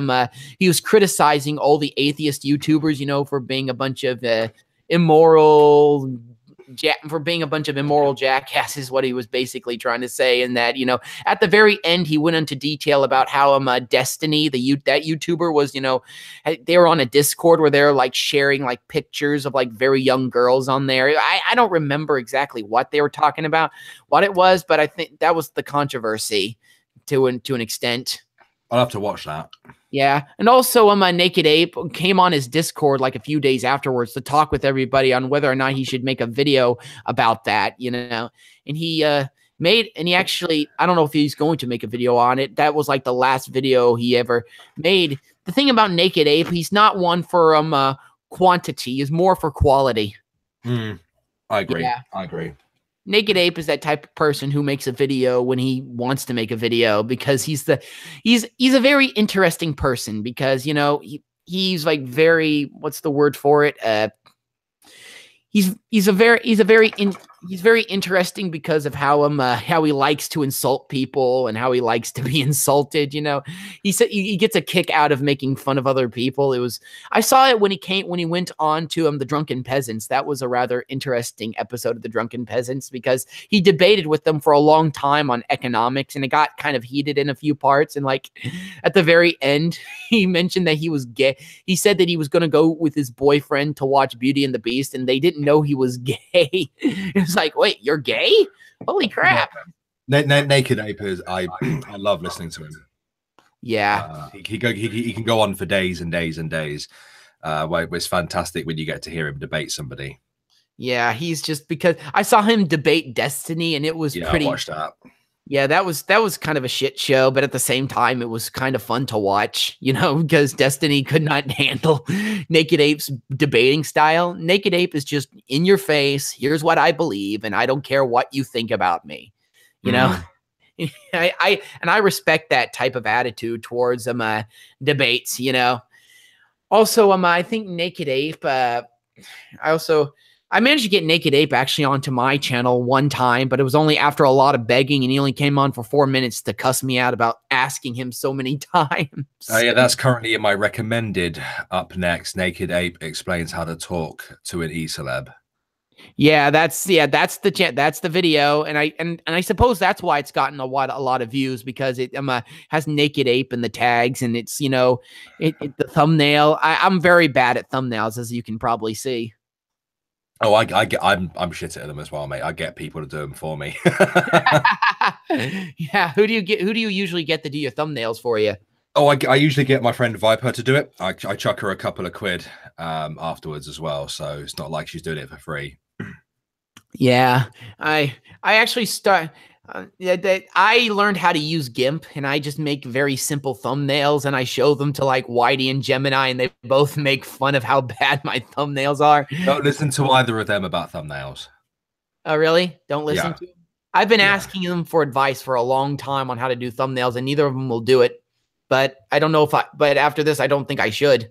he was criticizing all the atheist YouTubers, you know, for being a bunch of immoral jackasses, what he was basically trying to say. And that, you know, at the very end, he went into detail about how Destiny, that YouTuber was, you know, they were on a Discord where they're like sharing like pictures of like very young girls on there. I don't remember exactly what they were talking about, what it was, but I think that was the controversy to an extent. I'll have to watch that. Yeah. And also Naked Ape came on his Discord like a few days afterwards to talk with everybody on whether or not he should make a video about that, you know. And he actually, I don't know if he's going to make a video on it. That was like the last video he ever made. The thing about Naked Ape, he's not one for quantity, he's more for quality. I agree. Yeah. I agree. Naked Ape is that type of person who makes a video when he wants to make a video, because he's a very interesting person, because, you know, he's like very, what's the word for it? He's a very he's very interesting because of how he likes to insult people and how he likes to be insulted. You know, he said he gets a kick out of making fun of other people. I saw it when he went on to the Drunken Peasants. That was a rather interesting episode of the Drunken Peasants because he debated with them for a long time on economics, and it got kind of heated in a few parts. And like at the very end, he mentioned that he was gay. He said that he was going to go with his boyfriend to watch Beauty and the Beast, and they didn't know he was gay. It's like, wait, you're gay? Holy crap! Naked Ape is I love listening to him. Yeah, he can go on for days and days and days. It's fantastic when you get to hear him debate somebody. Yeah, he's just because I saw him debate Destiny, and it was pretty. I watched that. Yeah, that was kind of a shit show, but at the same time, it was kind of fun to watch, you know, because Destiny could not handle Naked Ape's debating style. Naked Ape is just in your face. Here's what I believe, and I don't care what you think about me. You know, I respect that type of attitude towards debates. You know, also I think Naked Ape. I managed to get Naked Ape actually onto my channel one time, but it was only after a lot of begging, and he only came on for 4 minutes to cuss me out about asking him so many times. Oh yeah, that's currently in my recommended. Up next, Naked Ape explains how to talk to an e-celeb. Yeah, that's the video, and I suppose that's why it's gotten a lot of views because it has Naked Ape in the tags, and it's the thumbnail. I'm very bad at thumbnails, as you can probably see. Oh, I'm shit at them as well, mate. I get people to do them for me. Yeah, who do you usually get to do your thumbnails for you? Oh, I usually get my friend Viper to do it. I chuck her a couple of quid afterwards as well, so it's not like she's doing it for free. Yeah, I actually I learned how to use GIMP, and I just make very simple thumbnails, and I show them to like Whitey and Gemini, and they both make fun of how bad my thumbnails are. Don't listen to either of them about thumbnails. Oh, really? Don't listen to them? I've been asking them for advice for a long time on how to do thumbnails, and neither of them will do it. But I don't know but after this, I don't think I should.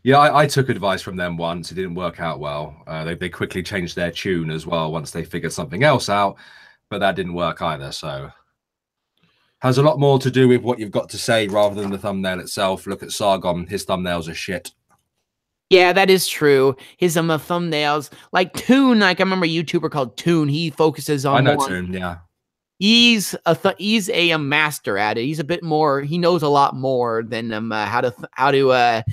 Yeah, I took advice from them once. It didn't work out well. They quickly changed their tune as well once they figured something else out. But that didn't work either, so has a lot more to do with what you've got to say rather than the thumbnail itself. Look at Sargon, his thumbnails are shit. Yeah, that is true. His thumbnails, like Toon, like I remember a YouTuber called Toon. He focuses on. I know Toon, yeah. He's a master at it. He's a bit more. He knows a lot more than how to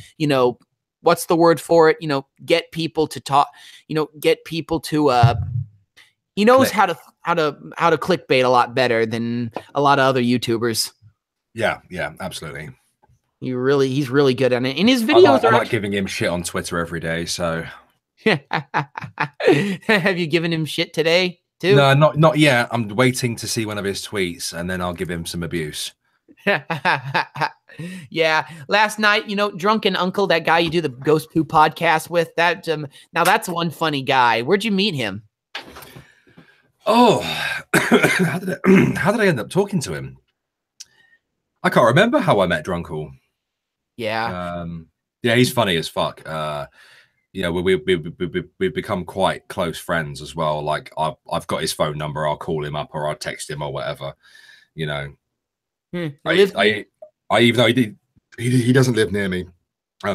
what's the word for it? Get people to talk. Get people to. He knows how to clickbait a lot better than a lot of other YouTubers. Yeah, absolutely. He's really good at it. And his videos I like giving him shit on Twitter every day. So, have you given him shit today too? No, not yet. I'm waiting to see one of his tweets, and then I'll give him some abuse. Yeah, last night, Drunken Uncle, that guy you do the Ghost Poo podcast with, that now that's one funny guy. Where'd you meet him? Oh, how did I end up talking to him? I can't remember how I met Drunkle. Yeah. Yeah, he's funny as fuck. We've become quite close friends as well. Like I've got his phone number. I'll call him up or I'll text him or whatever. I even though he doesn't live near me.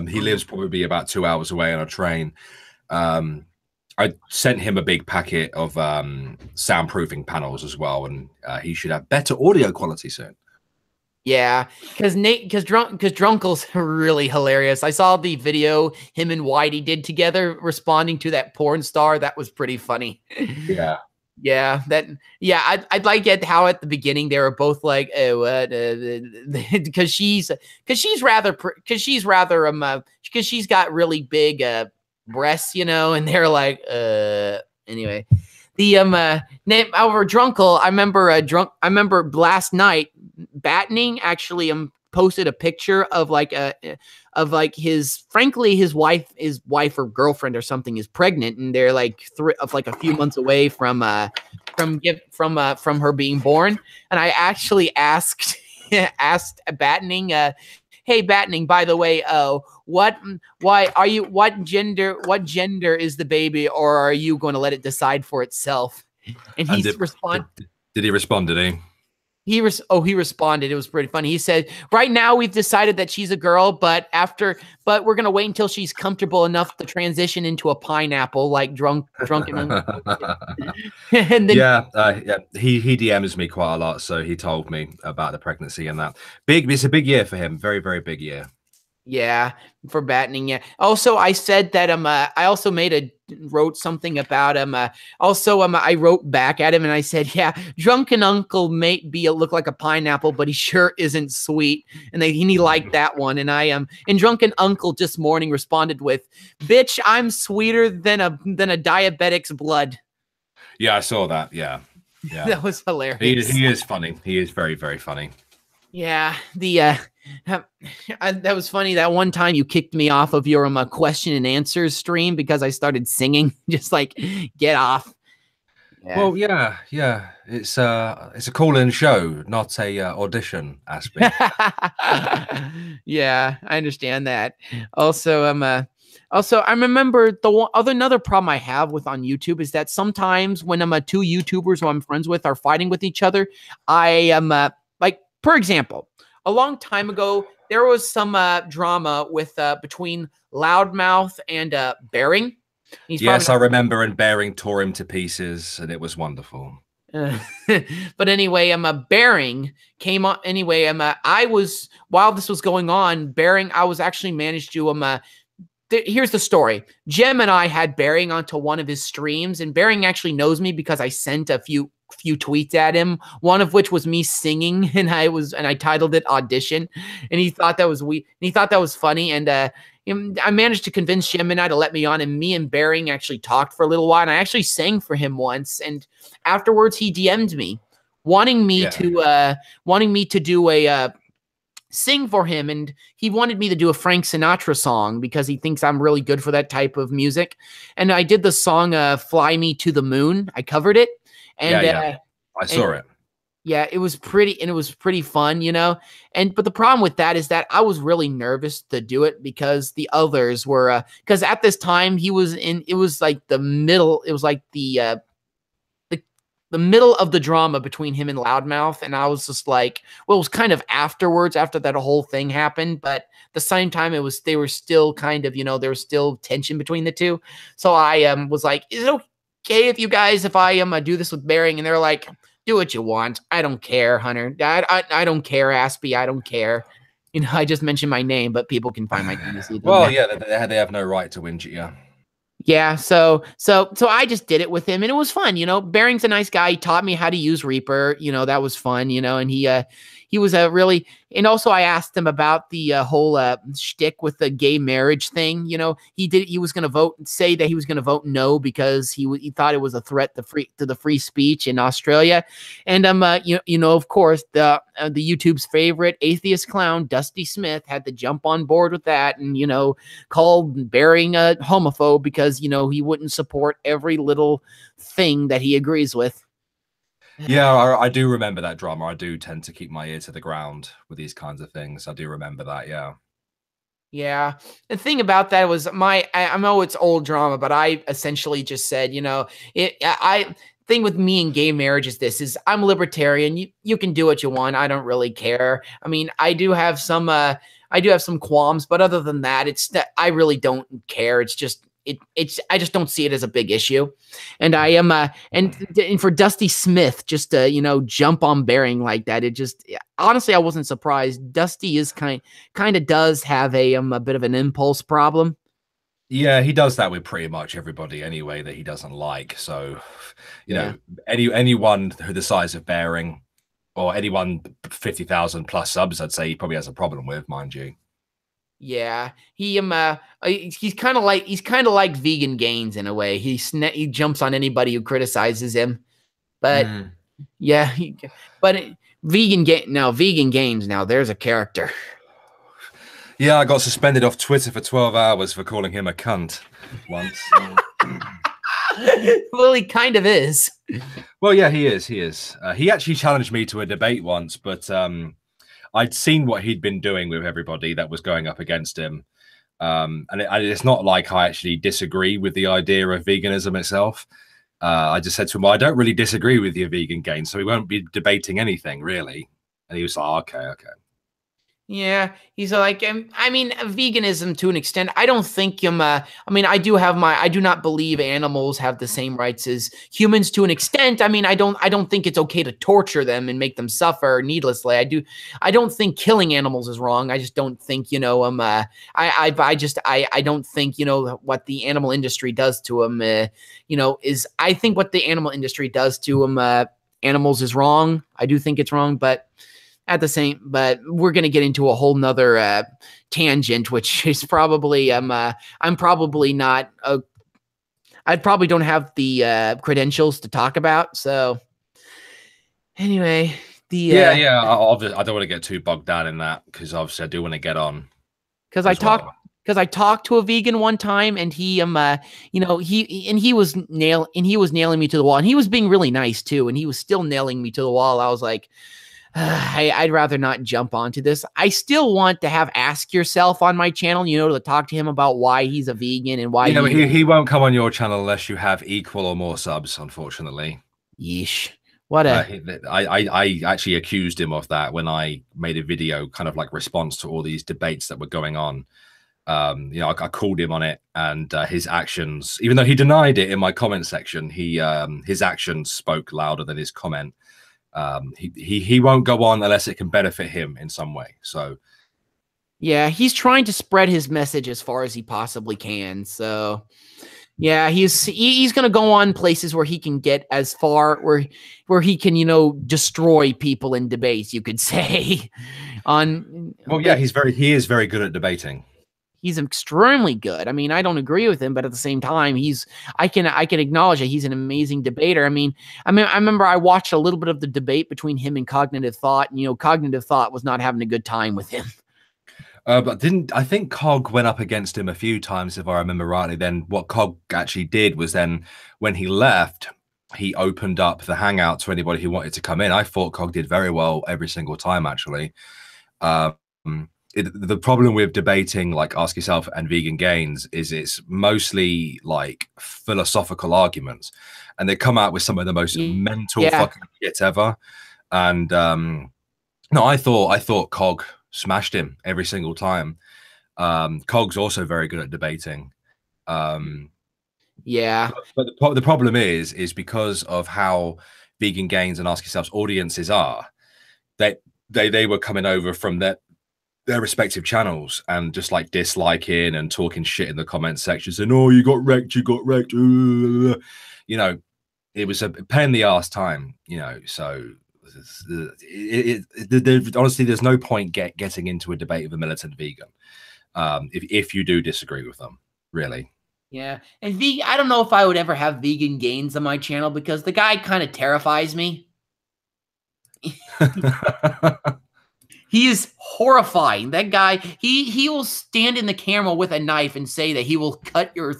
He lives probably about 2 hours away on a train. I sent him a big packet of soundproofing panels as well, and he should have better audio quality soon. Yeah, because Drunkle's really hilarious. I saw the video him and Whitey did together responding to that porn star. That was pretty funny. Yeah. Yeah, I'd like it how at the beginning they were both like, oh, what? Because she's got really big breasts, and they're like, anyway. The name over Drunkle, I remember last night Battening actually posted a picture of his wife or girlfriend or something is pregnant, and they're like a few months away from her being born. And I actually asked Battening, hey, Battening, by the way, why are you, what gender is the baby, or are you going to let it decide for itself? And And he's did he respond, did he? He responded. It was pretty funny. He said, "Right now we've decided that she's a girl, but we're gonna wait until she's comfortable enough to transition into a pineapple, like drunken." And then Yeah, he DMs me quite a lot, so he told me about the pregnancy and that. It's a big year for him, very, very big year. yeah, for Battening. Yeah. Also, I said that I also wrote something about him. I wrote back at him and I said, yeah, drunken uncle may look like a pineapple, but he sure isn't sweet. And he liked that one. And and drunken uncle just morning responded with, bitch, I'm sweeter than a diabetic's blood. Yeah, I saw that. Yeah, yeah, That was hilarious. He is funny. He is very, very funny. Yeah, that was funny. That one time you kicked me off of your question and answers stream because I started singing. Just like, get off. Yeah. Well, yeah. It's a call-in show, not a audition aspect. Yeah, I understand that. Also, I remember another problem I have with on YouTube is that sometimes when two YouTubers who I'm friends with are fighting with each other, I am like, for example, a long time ago there was some drama with between Loudmouth and Bearing. Yes, I remember, and Bearing tore him to pieces, and it was wonderful. But anyway, Bearing came on. Anyway, I was, while this was going on, Bearing, I was actually managed to here's the story. Jim and I had Bearing onto one of his streams, and Bearing actually knows me because I sent a few tweets at him, one of which was me singing, and I titled it Audition, and he thought that was funny, and I managed to convince Jim and I to let me on, and me and Bearing actually talked for a little while, and I actually sang for him once, and afterwards he DM'd me wanting me to do a sing for him, and he wanted me to do a Frank Sinatra song because he thinks I'm really good for that type of music. And I did the song Fly Me to the Moon. I covered it. And I saw it. Yeah, it was pretty fun, but the problem with that is that I was really nervous to do it because the others were because at this time it was like the middle, it was like the middle of the drama between him and Loudmouth, and I was just like, well, it was kind of afterwards, after that whole thing happened, but at the same time they were still kind of, there was still tension between the two. So I was like, is it okay if I do this with Bearing? And they're like, do what you want. I don't care, Hunter. I don't care, Aspie. I don't care. I just mentioned my name, but people can find my name easily. Well, yeah, they have no right to whinge at you. Yeah, so I just did it with him, and it was fun. Bearing's a nice guy. He taught me how to use Reaper. That was fun. And he was a really, and also I asked him about the whole shtick with the gay marriage thing. He was going to say that he was going to vote no because he thought it was a threat to the free speech in Australia. And of course, the YouTube's favorite atheist clown, Dusty Smith, had to jump on board with that, and called Bearing a homophobe because he wouldn't support every little thing that he agrees with. Yeah, I do remember that drama. I do tend to keep my ear to the ground with these kinds of things. I do remember that, yeah. Yeah. The thing about that was I know it's old drama, but I essentially just said, thing with me and gay marriage is I'm libertarian. You can do what you want. I don't really care. I mean, I do have some qualms, but other than that, I really don't care. It's just I just don't see it as a big issue. And I am and for Dusty Smith just to jump on Bearing like that, it just, honestly, I wasn't surprised. Dusty is kind of does have a bit of an impulse problem. Yeah, he does that with pretty much everybody anyway that he doesn't like. So, anyone who the size of Bearing, or anyone 50,000 plus subs, I'd say he probably has a problem with, mind you. Yeah, he's kind of like Vegan Gains in a way. He jumps on anybody who criticizes him, but Vegan Gains, now there's a character. Yeah, I got suspended off Twitter for 12 hours for calling him a cunt once. Well, he kind of is. Well, yeah, he is. He actually challenged me to a debate once, but I'd seen what he'd been doing with everybody that was going up against him. And it's not like I actually disagree with the idea of veganism itself. I just said to him, well, I don't really disagree with your vegan gains, so we won't be debating anything really. And he was like, okay. Yeah, he's like, I mean, veganism to an extent. I don't think I mean, I do not believe animals have the same rights as humans to an extent. I mean, I don't think it's okay to torture them and make them suffer needlessly. I don't think killing animals is wrong. I just don't think, I don't think, what the animal industry does to them, I think what the animal industry does to them, animals is wrong. I do think it's wrong, but we're going to get into a whole nother tangent, which is probably I'm probably not I probably don't have the credentials to talk about. So anyway, I don't want to get too bogged down in that because obviously I do want to get on because I talked to a vegan one time, and he he was nailing me to the wall, and he was being really nice too, and he was still nailing me to the wall. I was like, I'd rather not jump onto this. I still want to have Ask Yourself on my channel, to talk to him about why he's a vegan and why he won't come on your channel unless you have equal or more subs, unfortunately. Yeesh. What I actually accused him of that when I made a video kind of like response to all these debates that were going on. I called him on it, and his actions, even though he denied it in my comment section, his actions spoke louder than his comment. He won't go on unless it can benefit him in some way. So yeah, he's trying to spread his message as far as he possibly can. So yeah, he's going to go on places where he can get as far where he can, destroy people in debates, you could say. He is very good at debating. He's extremely good. I mean, I don't agree with him, but at the same time, I can acknowledge that he's an amazing debater. I mean, I remember I watched a little bit of the debate between him and Cognitive Thought, and Cognitive Thought was not having a good time with him. But I think Cog went up against him a few times, if I remember rightly. Then what Cog actually did was then when he left, he opened up the Hangout to anybody who wanted to come in. I thought Cog did very well every single time, actually. The problem with debating like Ask Yourself and Vegan Gains is it's mostly like philosophical arguments, and they come out with some of the most mental fucking shit ever. And no, I thought Cog smashed him every single time. Cog's also very good at debating. Yeah, but the problem is because of how Vegan Gains and Ask Yourself's audiences are, they were coming over from their respective channels and just like disliking and talking shit in the comment section, saying, "Oh, you got wrecked. It was a pain in the ass time, so honestly, there's no point getting into a debate with a militant vegan if you do disagree with them, really. Yeah, and I don't know if I would ever have Vegan Gains on my channel because the guy kind of terrifies me. He is horrifying. That guy, he will stand in the camera with a knife and say that he will cut your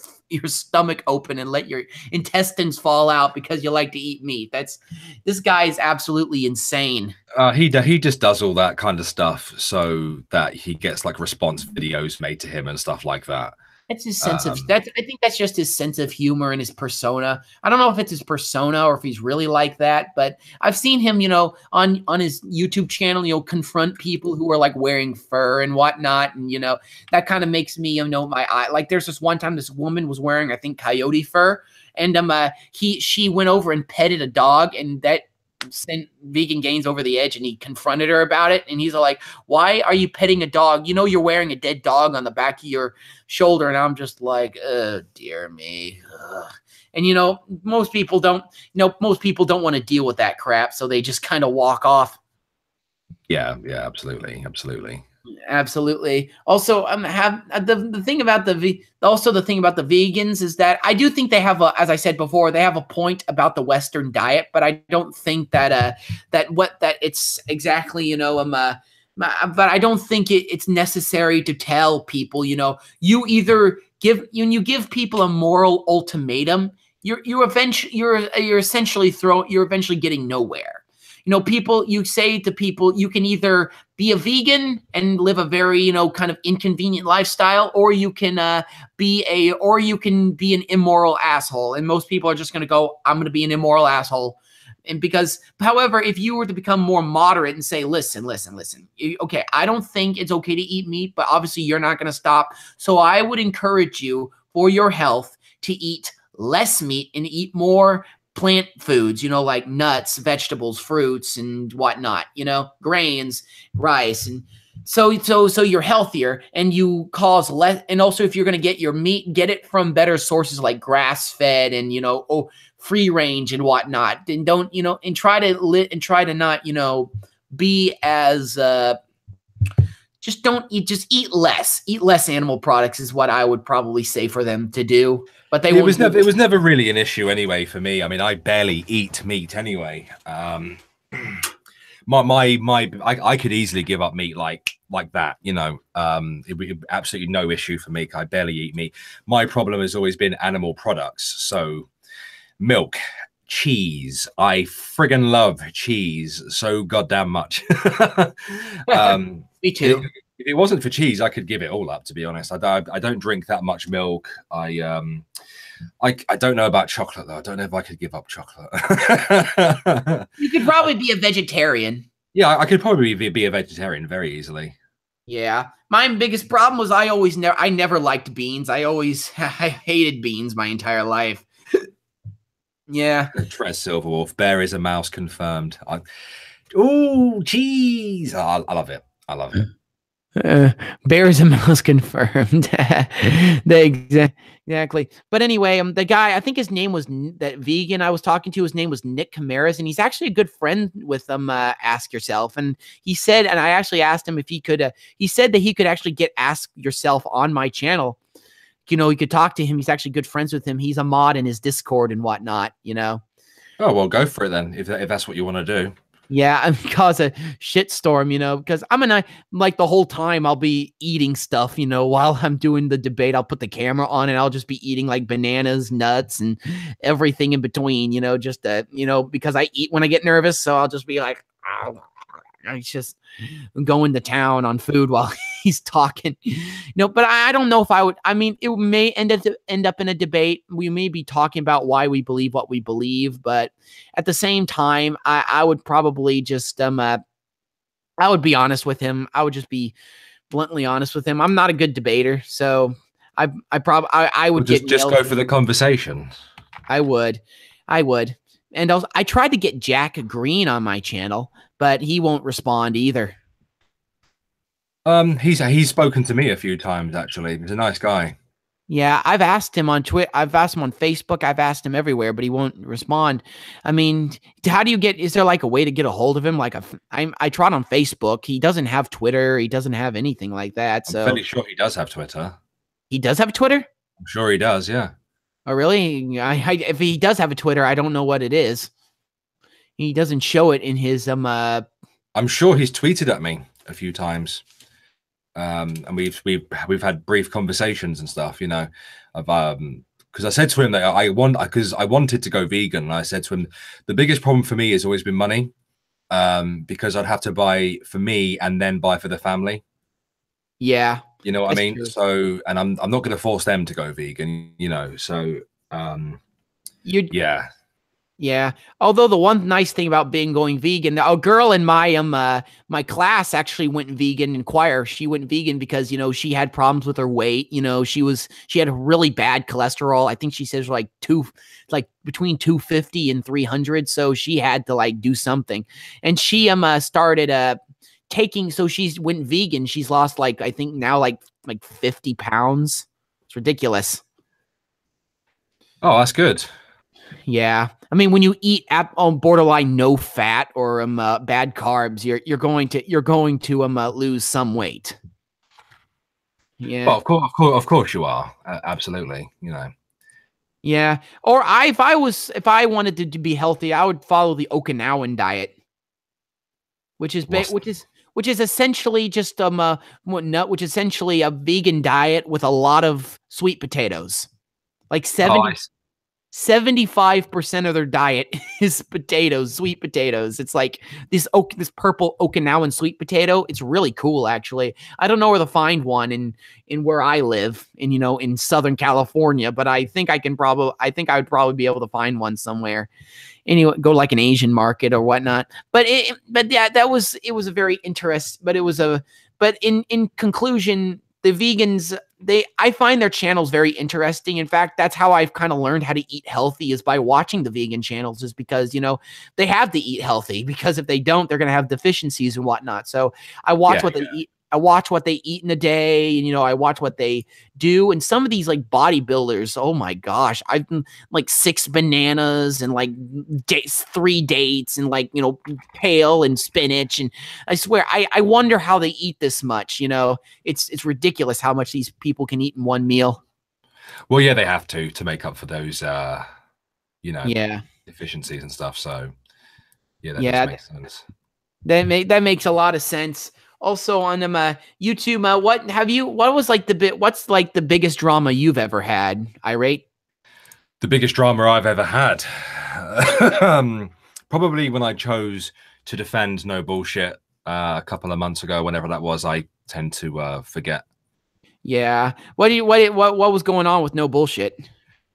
stomach open and let your intestines fall out because you like to eat meat. This guy is absolutely insane. He just does all that kind of stuff so that he gets like response videos made to him and stuff like that. That's his sense of I think that's just his sense of humor and his persona. I don't know if it's his persona or if he's really like that, but I've seen him, on his YouTube channel, confront people who are like wearing fur and whatnot, and that kind of makes me, my eye. Like there's this one time this woman was wearing, I think, coyote fur, and she went over and petted a dog, and that sent Vegan Gains over the edge, and he confronted her about it, and he's like, "Why are you petting a dog? You're wearing a dead dog on the back of your shoulder." And I'm just like, "Oh dear me." Ugh. And most people don't want to deal with that crap, so they just kind of walk off. Yeah, absolutely. Also, the thing about the vegans is that I do think they have as I said before, they have a point about the Western diet, but I don't think that it's exactly but I don't think it's necessary to tell people you either give people a moral ultimatum, you're eventually getting nowhere. people, you say to people, you can either be a vegan and live a very, kind of inconvenient lifestyle, or you can be an immoral asshole. And most people are just going to go, I'm going to be an immoral asshole. And because, however, if you were to become more moderate and say, listen, okay, I don't think it's okay to eat meat, but obviously you're not going to stop. So I would encourage you, for your health, to eat less meat and eat more plant foods, like nuts, vegetables, fruits, and whatnot, grains, rice. And so you're healthier, and you cause less. And also, if you're going to get your meat, get it from better sources like grass fed and, free range and whatnot. And don't, and try to not, be as, just don't eat, just eat less animal products is what I would probably say for them to do. But it was never really an issue anyway for me. I mean, I barely eat meat anyway. I could easily give up meat like that, it would be absolutely no issue for me. I barely eat meat. My problem has always been animal products. So milk, cheese. I friggin' love cheese so goddamn much. Me too. If it wasn't for cheese, I could give it all up, to be honest. I don't drink that much milk. I don't know about chocolate, though. I don't know if I could give up chocolate. You could probably be a vegetarian. Yeah, I could probably be a vegetarian very easily. Yeah. My biggest problem was I never liked beans. I hated beans my entire life. Yeah. Tress Silverwolf. Bear is a mouse confirmed. Oh, cheese. Oh, I love it. I love it. Bear is a mouse confirmed. Exactly. But anyway, the guy, I think his name was that vegan I was talking to. His name was Nick Camaras, and he's actually a good friend with Ask Yourself. And he said, and I actually asked him if he could. He said that he could actually get Ask Yourself on my channel. He could talk to him. He's actually good friends with him. He's a mod in his Discord and whatnot. Oh well, go for it then. If that's what you want to do. Yeah, and cause a shitstorm, because like the whole time I'll be eating stuff, while I'm doing the debate. I'll put the camera on and I'll just be eating like bananas, nuts, and everything in between, just because I eat when I get nervous. So I'll just be like, I just going to town on food while he's talking. But I don't know if I would. I mean, it may end up in a debate. We may be talking about why we believe what we believe, but at the same time, I would probably just I would be honest with him. I would just be bluntly honest with him. I'm not a good debater, so I would just go for the conversation. I would. And also, I tried to get Jack Green on my channel, but he won't respond either. He's spoken to me a few times, actually. He's a nice guy. Yeah, I've asked him on Twitter. I've asked him on Facebook. I've asked him everywhere, but he won't respond. I mean, how do you is there like a way to get a hold of him? Like I tried on Facebook. He doesn't have Twitter. He doesn't have anything like that. So I'm fairly sure he does have Twitter. He does have Twitter? I'm sure he does, yeah. Oh, really? If he does have a Twitter, I don't know what it is. He doesn't show it in his I'm sure he's tweeted at me a few times. And we've had brief conversations and stuff, of because I said to him that I wanted to go vegan, and I said to him the biggest problem for me has always been money, because I'd have to buy for me and then buy for the family. Yeah, you know what I mean. True. So, and I'm not going to force them to go vegan, So, yeah. Yeah. Although the one nice thing about going vegan, a girl in my my class actually went vegan in choir. She went vegan because she had problems with her weight. She had a really bad cholesterol. I think she says like between 250 and 300. So she had to do something, and she started taking. So she went vegan. She's lost I think now like 50 pounds. It's ridiculous. Oh, that's good. Yeah, I mean, when you eat on borderline no fat or bad carbs, you're going to lose some weight. Yeah, well, of course you are. Absolutely, Yeah, or if I wanted to be healthy, I would follow the Okinawan diet, which is essentially just which is essentially a vegan diet with a lot of sweet potatoes, like 70. 75% of their diet is potatoes, sweet potatoes. It's like this purple Okinawan sweet potato. It's really cool, actually. I don't know where to find one in where I live, in Southern California, but I think I would probably be able to find one somewhere. Anyway, go like an Asian market or whatnot. But yeah, it was a very interesting. But in conclusion, the vegans, I find their channels very interesting. In fact, that's how I've kind of learned how to eat healthy, is by watching the vegan channels, is because, they have to eat healthy, because if they don't, they're going to have deficiencies and whatnot. So I watch what they eat. I watch what they eat in a day, and I watch what they do. And some of these like bodybuilders, oh my gosh, I've been like 6 bananas and like 3 dates and like kale and spinach, and I swear I wonder how they eat this much. It's ridiculous how much these people can eat in one meal. Well, yeah, they have to make up for those Yeah. deficiencies and stuff. So yeah, that Yeah, does make sense. that makes a lot of sense. Also on YouTube, what's like the biggest drama you've ever had, Irate? The biggest drama I've ever had, probably when I chose to defend No Bullshit a couple of months ago, whenever that was. I tend to forget. Yeah. What was going on with No Bullshit?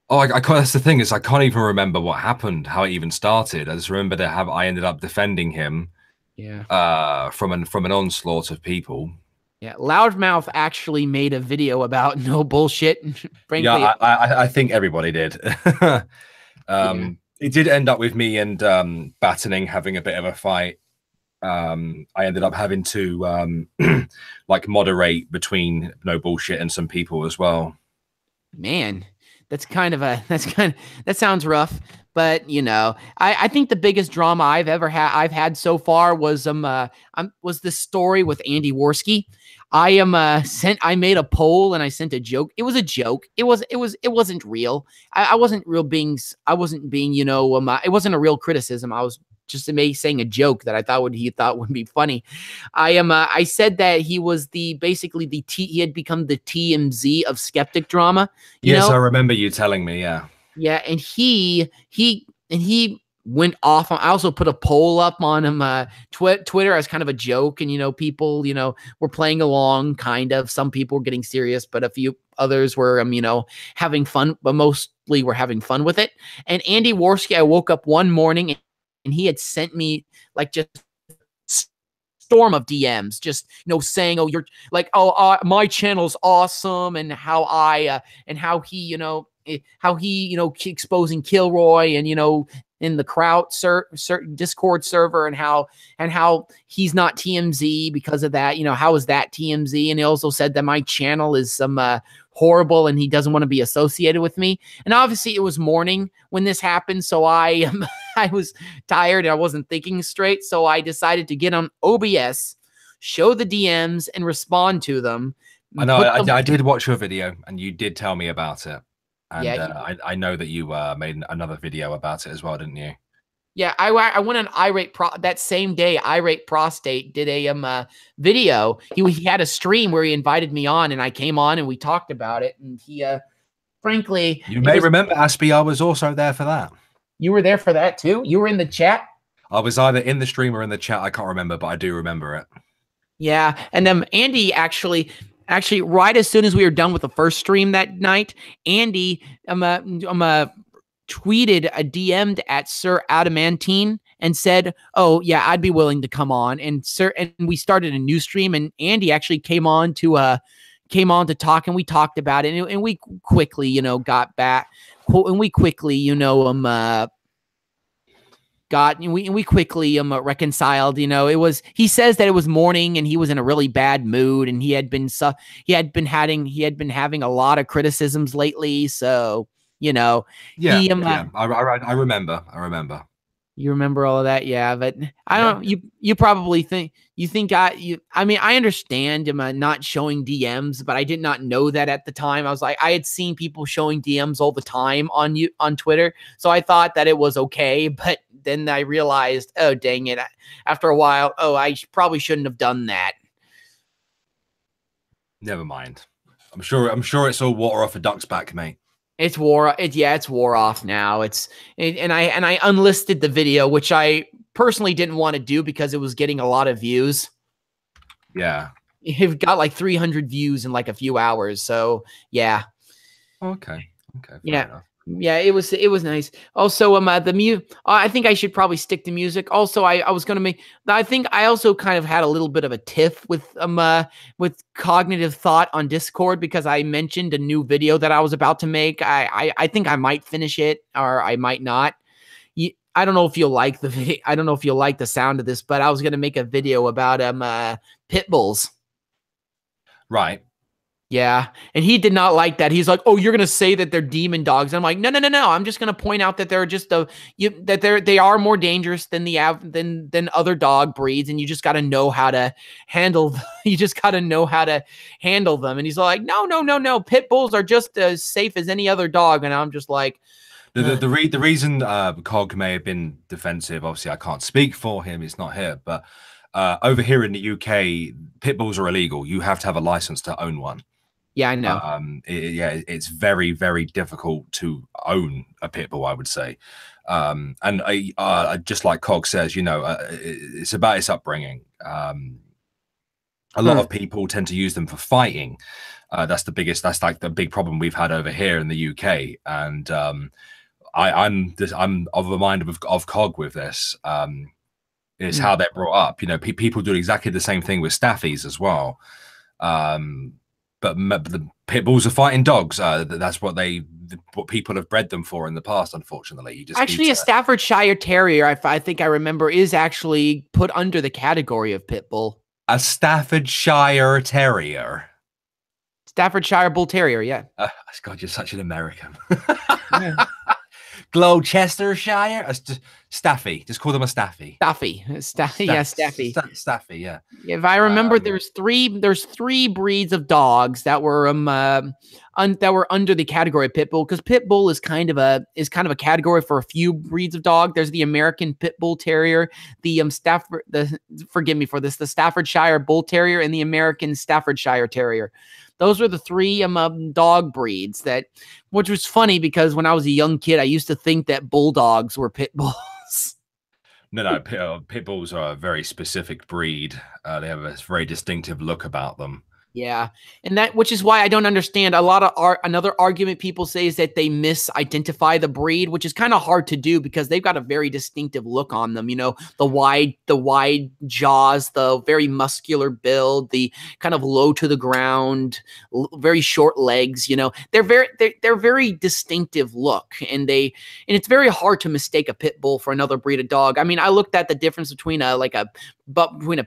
Oh, I can't, that's the thing, is I can't even remember what happened, how it even started. I just remember that I ended up defending him. Yeah. From an onslaught of people. Yeah. Loudmouth actually made a video about No Bullshit. Frankly, yeah, I think everybody did. Yeah. It did end up with me and Battening having a bit of a fight. I ended up having to like moderate between No Bullshit and some people as well. Man, that sounds rough. But I think the biggest drama I've had so far was this story with Andy Worski. I made a poll and I sent a joke. It was a joke. It wasn't real. I wasn't being, it wasn't a real criticism. I was just saying a joke that he thought would be funny. I said that he was he had become the TMZ of skeptic drama. Yes, I remember you telling me. Yeah. Yeah, and he went off on. I also put a poll up on him Twitter as kind of a joke, and people were playing along, kind of. Some people were getting serious, but a few others were having fun, but mostly were having fun with it. And Andy Worski, I woke up one morning and he had sent me like just storm of DMs, just saying, "Oh, you're like, my channel's awesome," and how he exposing Kilroy, and in the Kraut Discord server, and how he's not TMZ because of that. How is that TMZ? And he also said that my channel is some horrible and he doesn't want to be associated with me. And obviously it was morning when this happened, so I was tired and I wasn't thinking straight, so I decided to get on OBS, show the DMs, and respond to them. I know I did watch your video and you did tell me about it. And yeah, I know that you made another video about it as well, didn't you? Yeah, I went on Irate that same day. Irate Prostate did a video. He had a stream where he invited me on, and I came on and we talked about it. And he, frankly, you may remember, Aspie, I was also there for that. You were there for that too? You were in the chat? I was either in the stream or in the chat. I can't remember, but I do remember it. Yeah, and Andy actually, right as soon as we were done with the first stream that night, Andy tweeted a DM'd at Sir Adamantine and said, "Oh yeah, I'd be willing to come on." And we started a new stream, and Andy actually came on to talk, and we talked about it, and we quickly got back, and we quickly we quickly reconciled. He says that it was morning and he was in a really bad mood, and he had been having a lot of criticisms lately, so yeah, I remember. You remember all of that? Yeah, but I don't. You probably think I mean, I understand him not showing DMs, but I did not know that at the time. I was like, I had seen people showing DMs all the time on Twitter, so I thought that it was okay. But then I realized, oh dang it! After a while, I probably shouldn't have done that. Never mind. I'm sure it's all water off a duck's back, mate. It's wore. It's wore off now. And I unlisted the video, which I personally didn't want to do because it was getting a lot of views. Yeah. It got like 300 views in like a few hours. So yeah. Okay. Okay. Fair Yeah. enough. Yeah, it was nice. Also, I think I should probably stick to music. Also, I was gonna make. I think I also kind of had a little bit of a tiff with cognitive thought on Discord because I mentioned a new video that I was about to make. I think I might finish it or I might not. I don't know if you'll like the video. I don't know if you'll like the sound of this, but I was gonna make a video about pit bulls. Right. Yeah, and he did not like that. He's like, "Oh, you're gonna say that they're demon dogs?" And I'm like, "No, no, no, no. I'm just gonna point out that they're just they are more dangerous than than other dog breeds, and you just got to know how to handle. You just got to know how to handle them." And he's like, "No, no, no, no. Pit bulls are just as safe as any other dog." And I'm just like, The reason Cog may have been defensive, obviously I can't speak for him, he's not here, but over here in the UK, pit bulls are illegal. You have to have a license to own one. "Yeah, I know." It's very, very difficult to own a pit bull, I would say. And just like Cog says, you know, it's about its upbringing. A lot of people tend to use them for fighting. That's like the big problem we've had over here in the UK. And I'm of the mind of Cog with this. It's how they're brought up. You know, people do exactly the same thing with staffies as well. But the pit bulls are fighting dogs. That's what people have bred them for in the past. Unfortunately, you just actually a Staffordshire Terrier. I think I remember is actually put under the category of pit bull. A Staffordshire Terrier. Staffordshire Bull Terrier. Yeah. God, you're such an American. Yeah. Gloucestershire, Staffy. Just call them a Staffy. Staffy. Yeah, Staffy. Staffy. Yeah. If I remember, there's three breeds of dogs that were that were under the category of pit bull, because pit bull is kind of a category for a few breeds of dog. There's the American Pit Bull Terrier, forgive me for this, the Staffordshire Bull Terrier, and the American Staffordshire Terrier. Those were the three dog breeds which was funny because when I was a young kid, I used to think that bulldogs were pit bulls. No, pit bulls are a very specific breed. They have a very distinctive look about them. Yeah, and which is why I don't understand a lot of another argument people say is that they misidentify the breed, which is kind of hard to do because they've got a very distinctive look on them. You know, the wide jaws, the very muscular build, the kind of low to the ground, very short legs. You know, they're very distinctive look, and it's very hard to mistake a pit bull for another breed of dog. I mean, I looked at the difference between a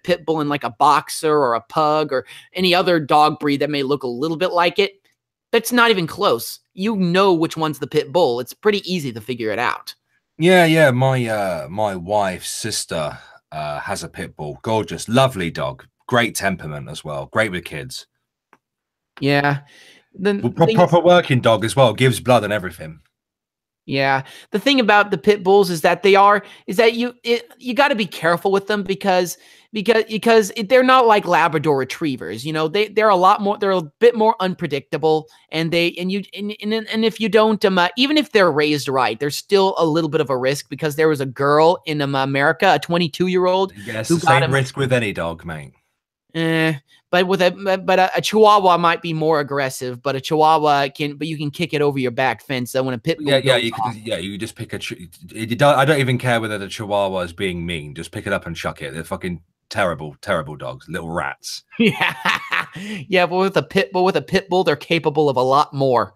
pit bull and like a boxer or a pug or any other dog breed that may look a little bit like it. That's not even close. You know which one's the pit bull. It's pretty easy to figure it out. Yeah. My wife's sister has a pit bull. Gorgeous, lovely dog. Great temperament as well. Great with kids. Yeah. Proper working dog as well. Gives blood and everything. Yeah. The thing about the pit bulls is that you got to be careful with them because they're not like Labrador retrievers. You know, they're a bit more unpredictable, and if you don't even if they're raised right, there's still a little bit of a risk because there was a girl in America, a 22-year-old. Yes, the same risk with any dog, mate. But a Chihuahua might be more aggressive, but a Chihuahua you can kick it over your back fence. So when a pit bull you just pick I don't even care whether the Chihuahua is being mean. Just pick it up and chuck it. They're fucking terrible dogs, little rats. Yeah, but with a pit bull, they're capable of a lot more.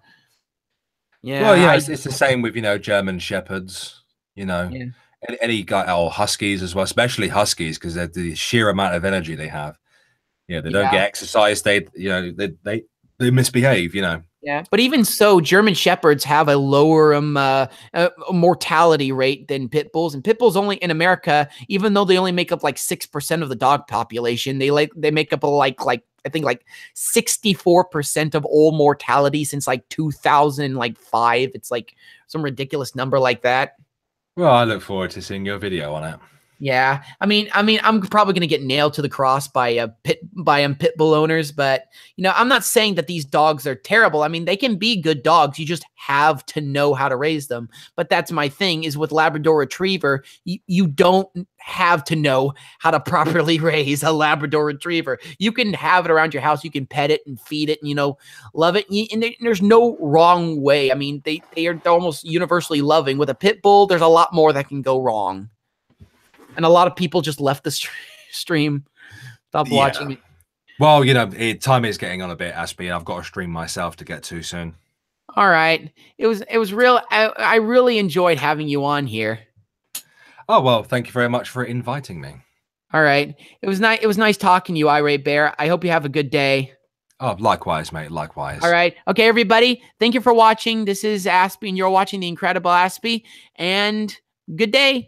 Yeah, well, yeah, it's the same with German shepherds. Yeah. Any guy or huskies as well, especially huskies because they're the sheer amount of energy they have. Yeah, they don't get exercise. They misbehave. Yeah, but even so, German shepherds have a lower mortality rate than pit bulls, and pit bulls only in America, even though they only make up like 6% of the dog population, they make up I think like 64% of all mortality since like 2005. It's like some ridiculous number like that. Well, I look forward to seeing your video on it. Yeah, I'm probably gonna get nailed to the cross by pit bull owners, but I'm not saying that these dogs are terrible. I mean, they can be good dogs. You just have to know how to raise them. But that's my thing is with Labrador Retriever, you don't have to know how to properly raise a Labrador Retriever. You can have it around your house. You can pet it and feed it, and love it. And there's no wrong way. I mean, they're almost universally loving. With a pit bull, there's a lot more that can go wrong. And a lot of people just left the stream, stopped watching it. Well, time is getting on a bit, Aspie, and I've got a stream myself to get to soon. All right. It was real. I really enjoyed having you on here. Oh, well, thank you very much for inviting me. All right. It was nice talking to you, Irate Bear. I hope you have a good day. Oh, likewise, mate. Likewise. All right. Okay, everybody. Thank you for watching. This is Aspie, and you're watching The Incredible Aspie. And good day.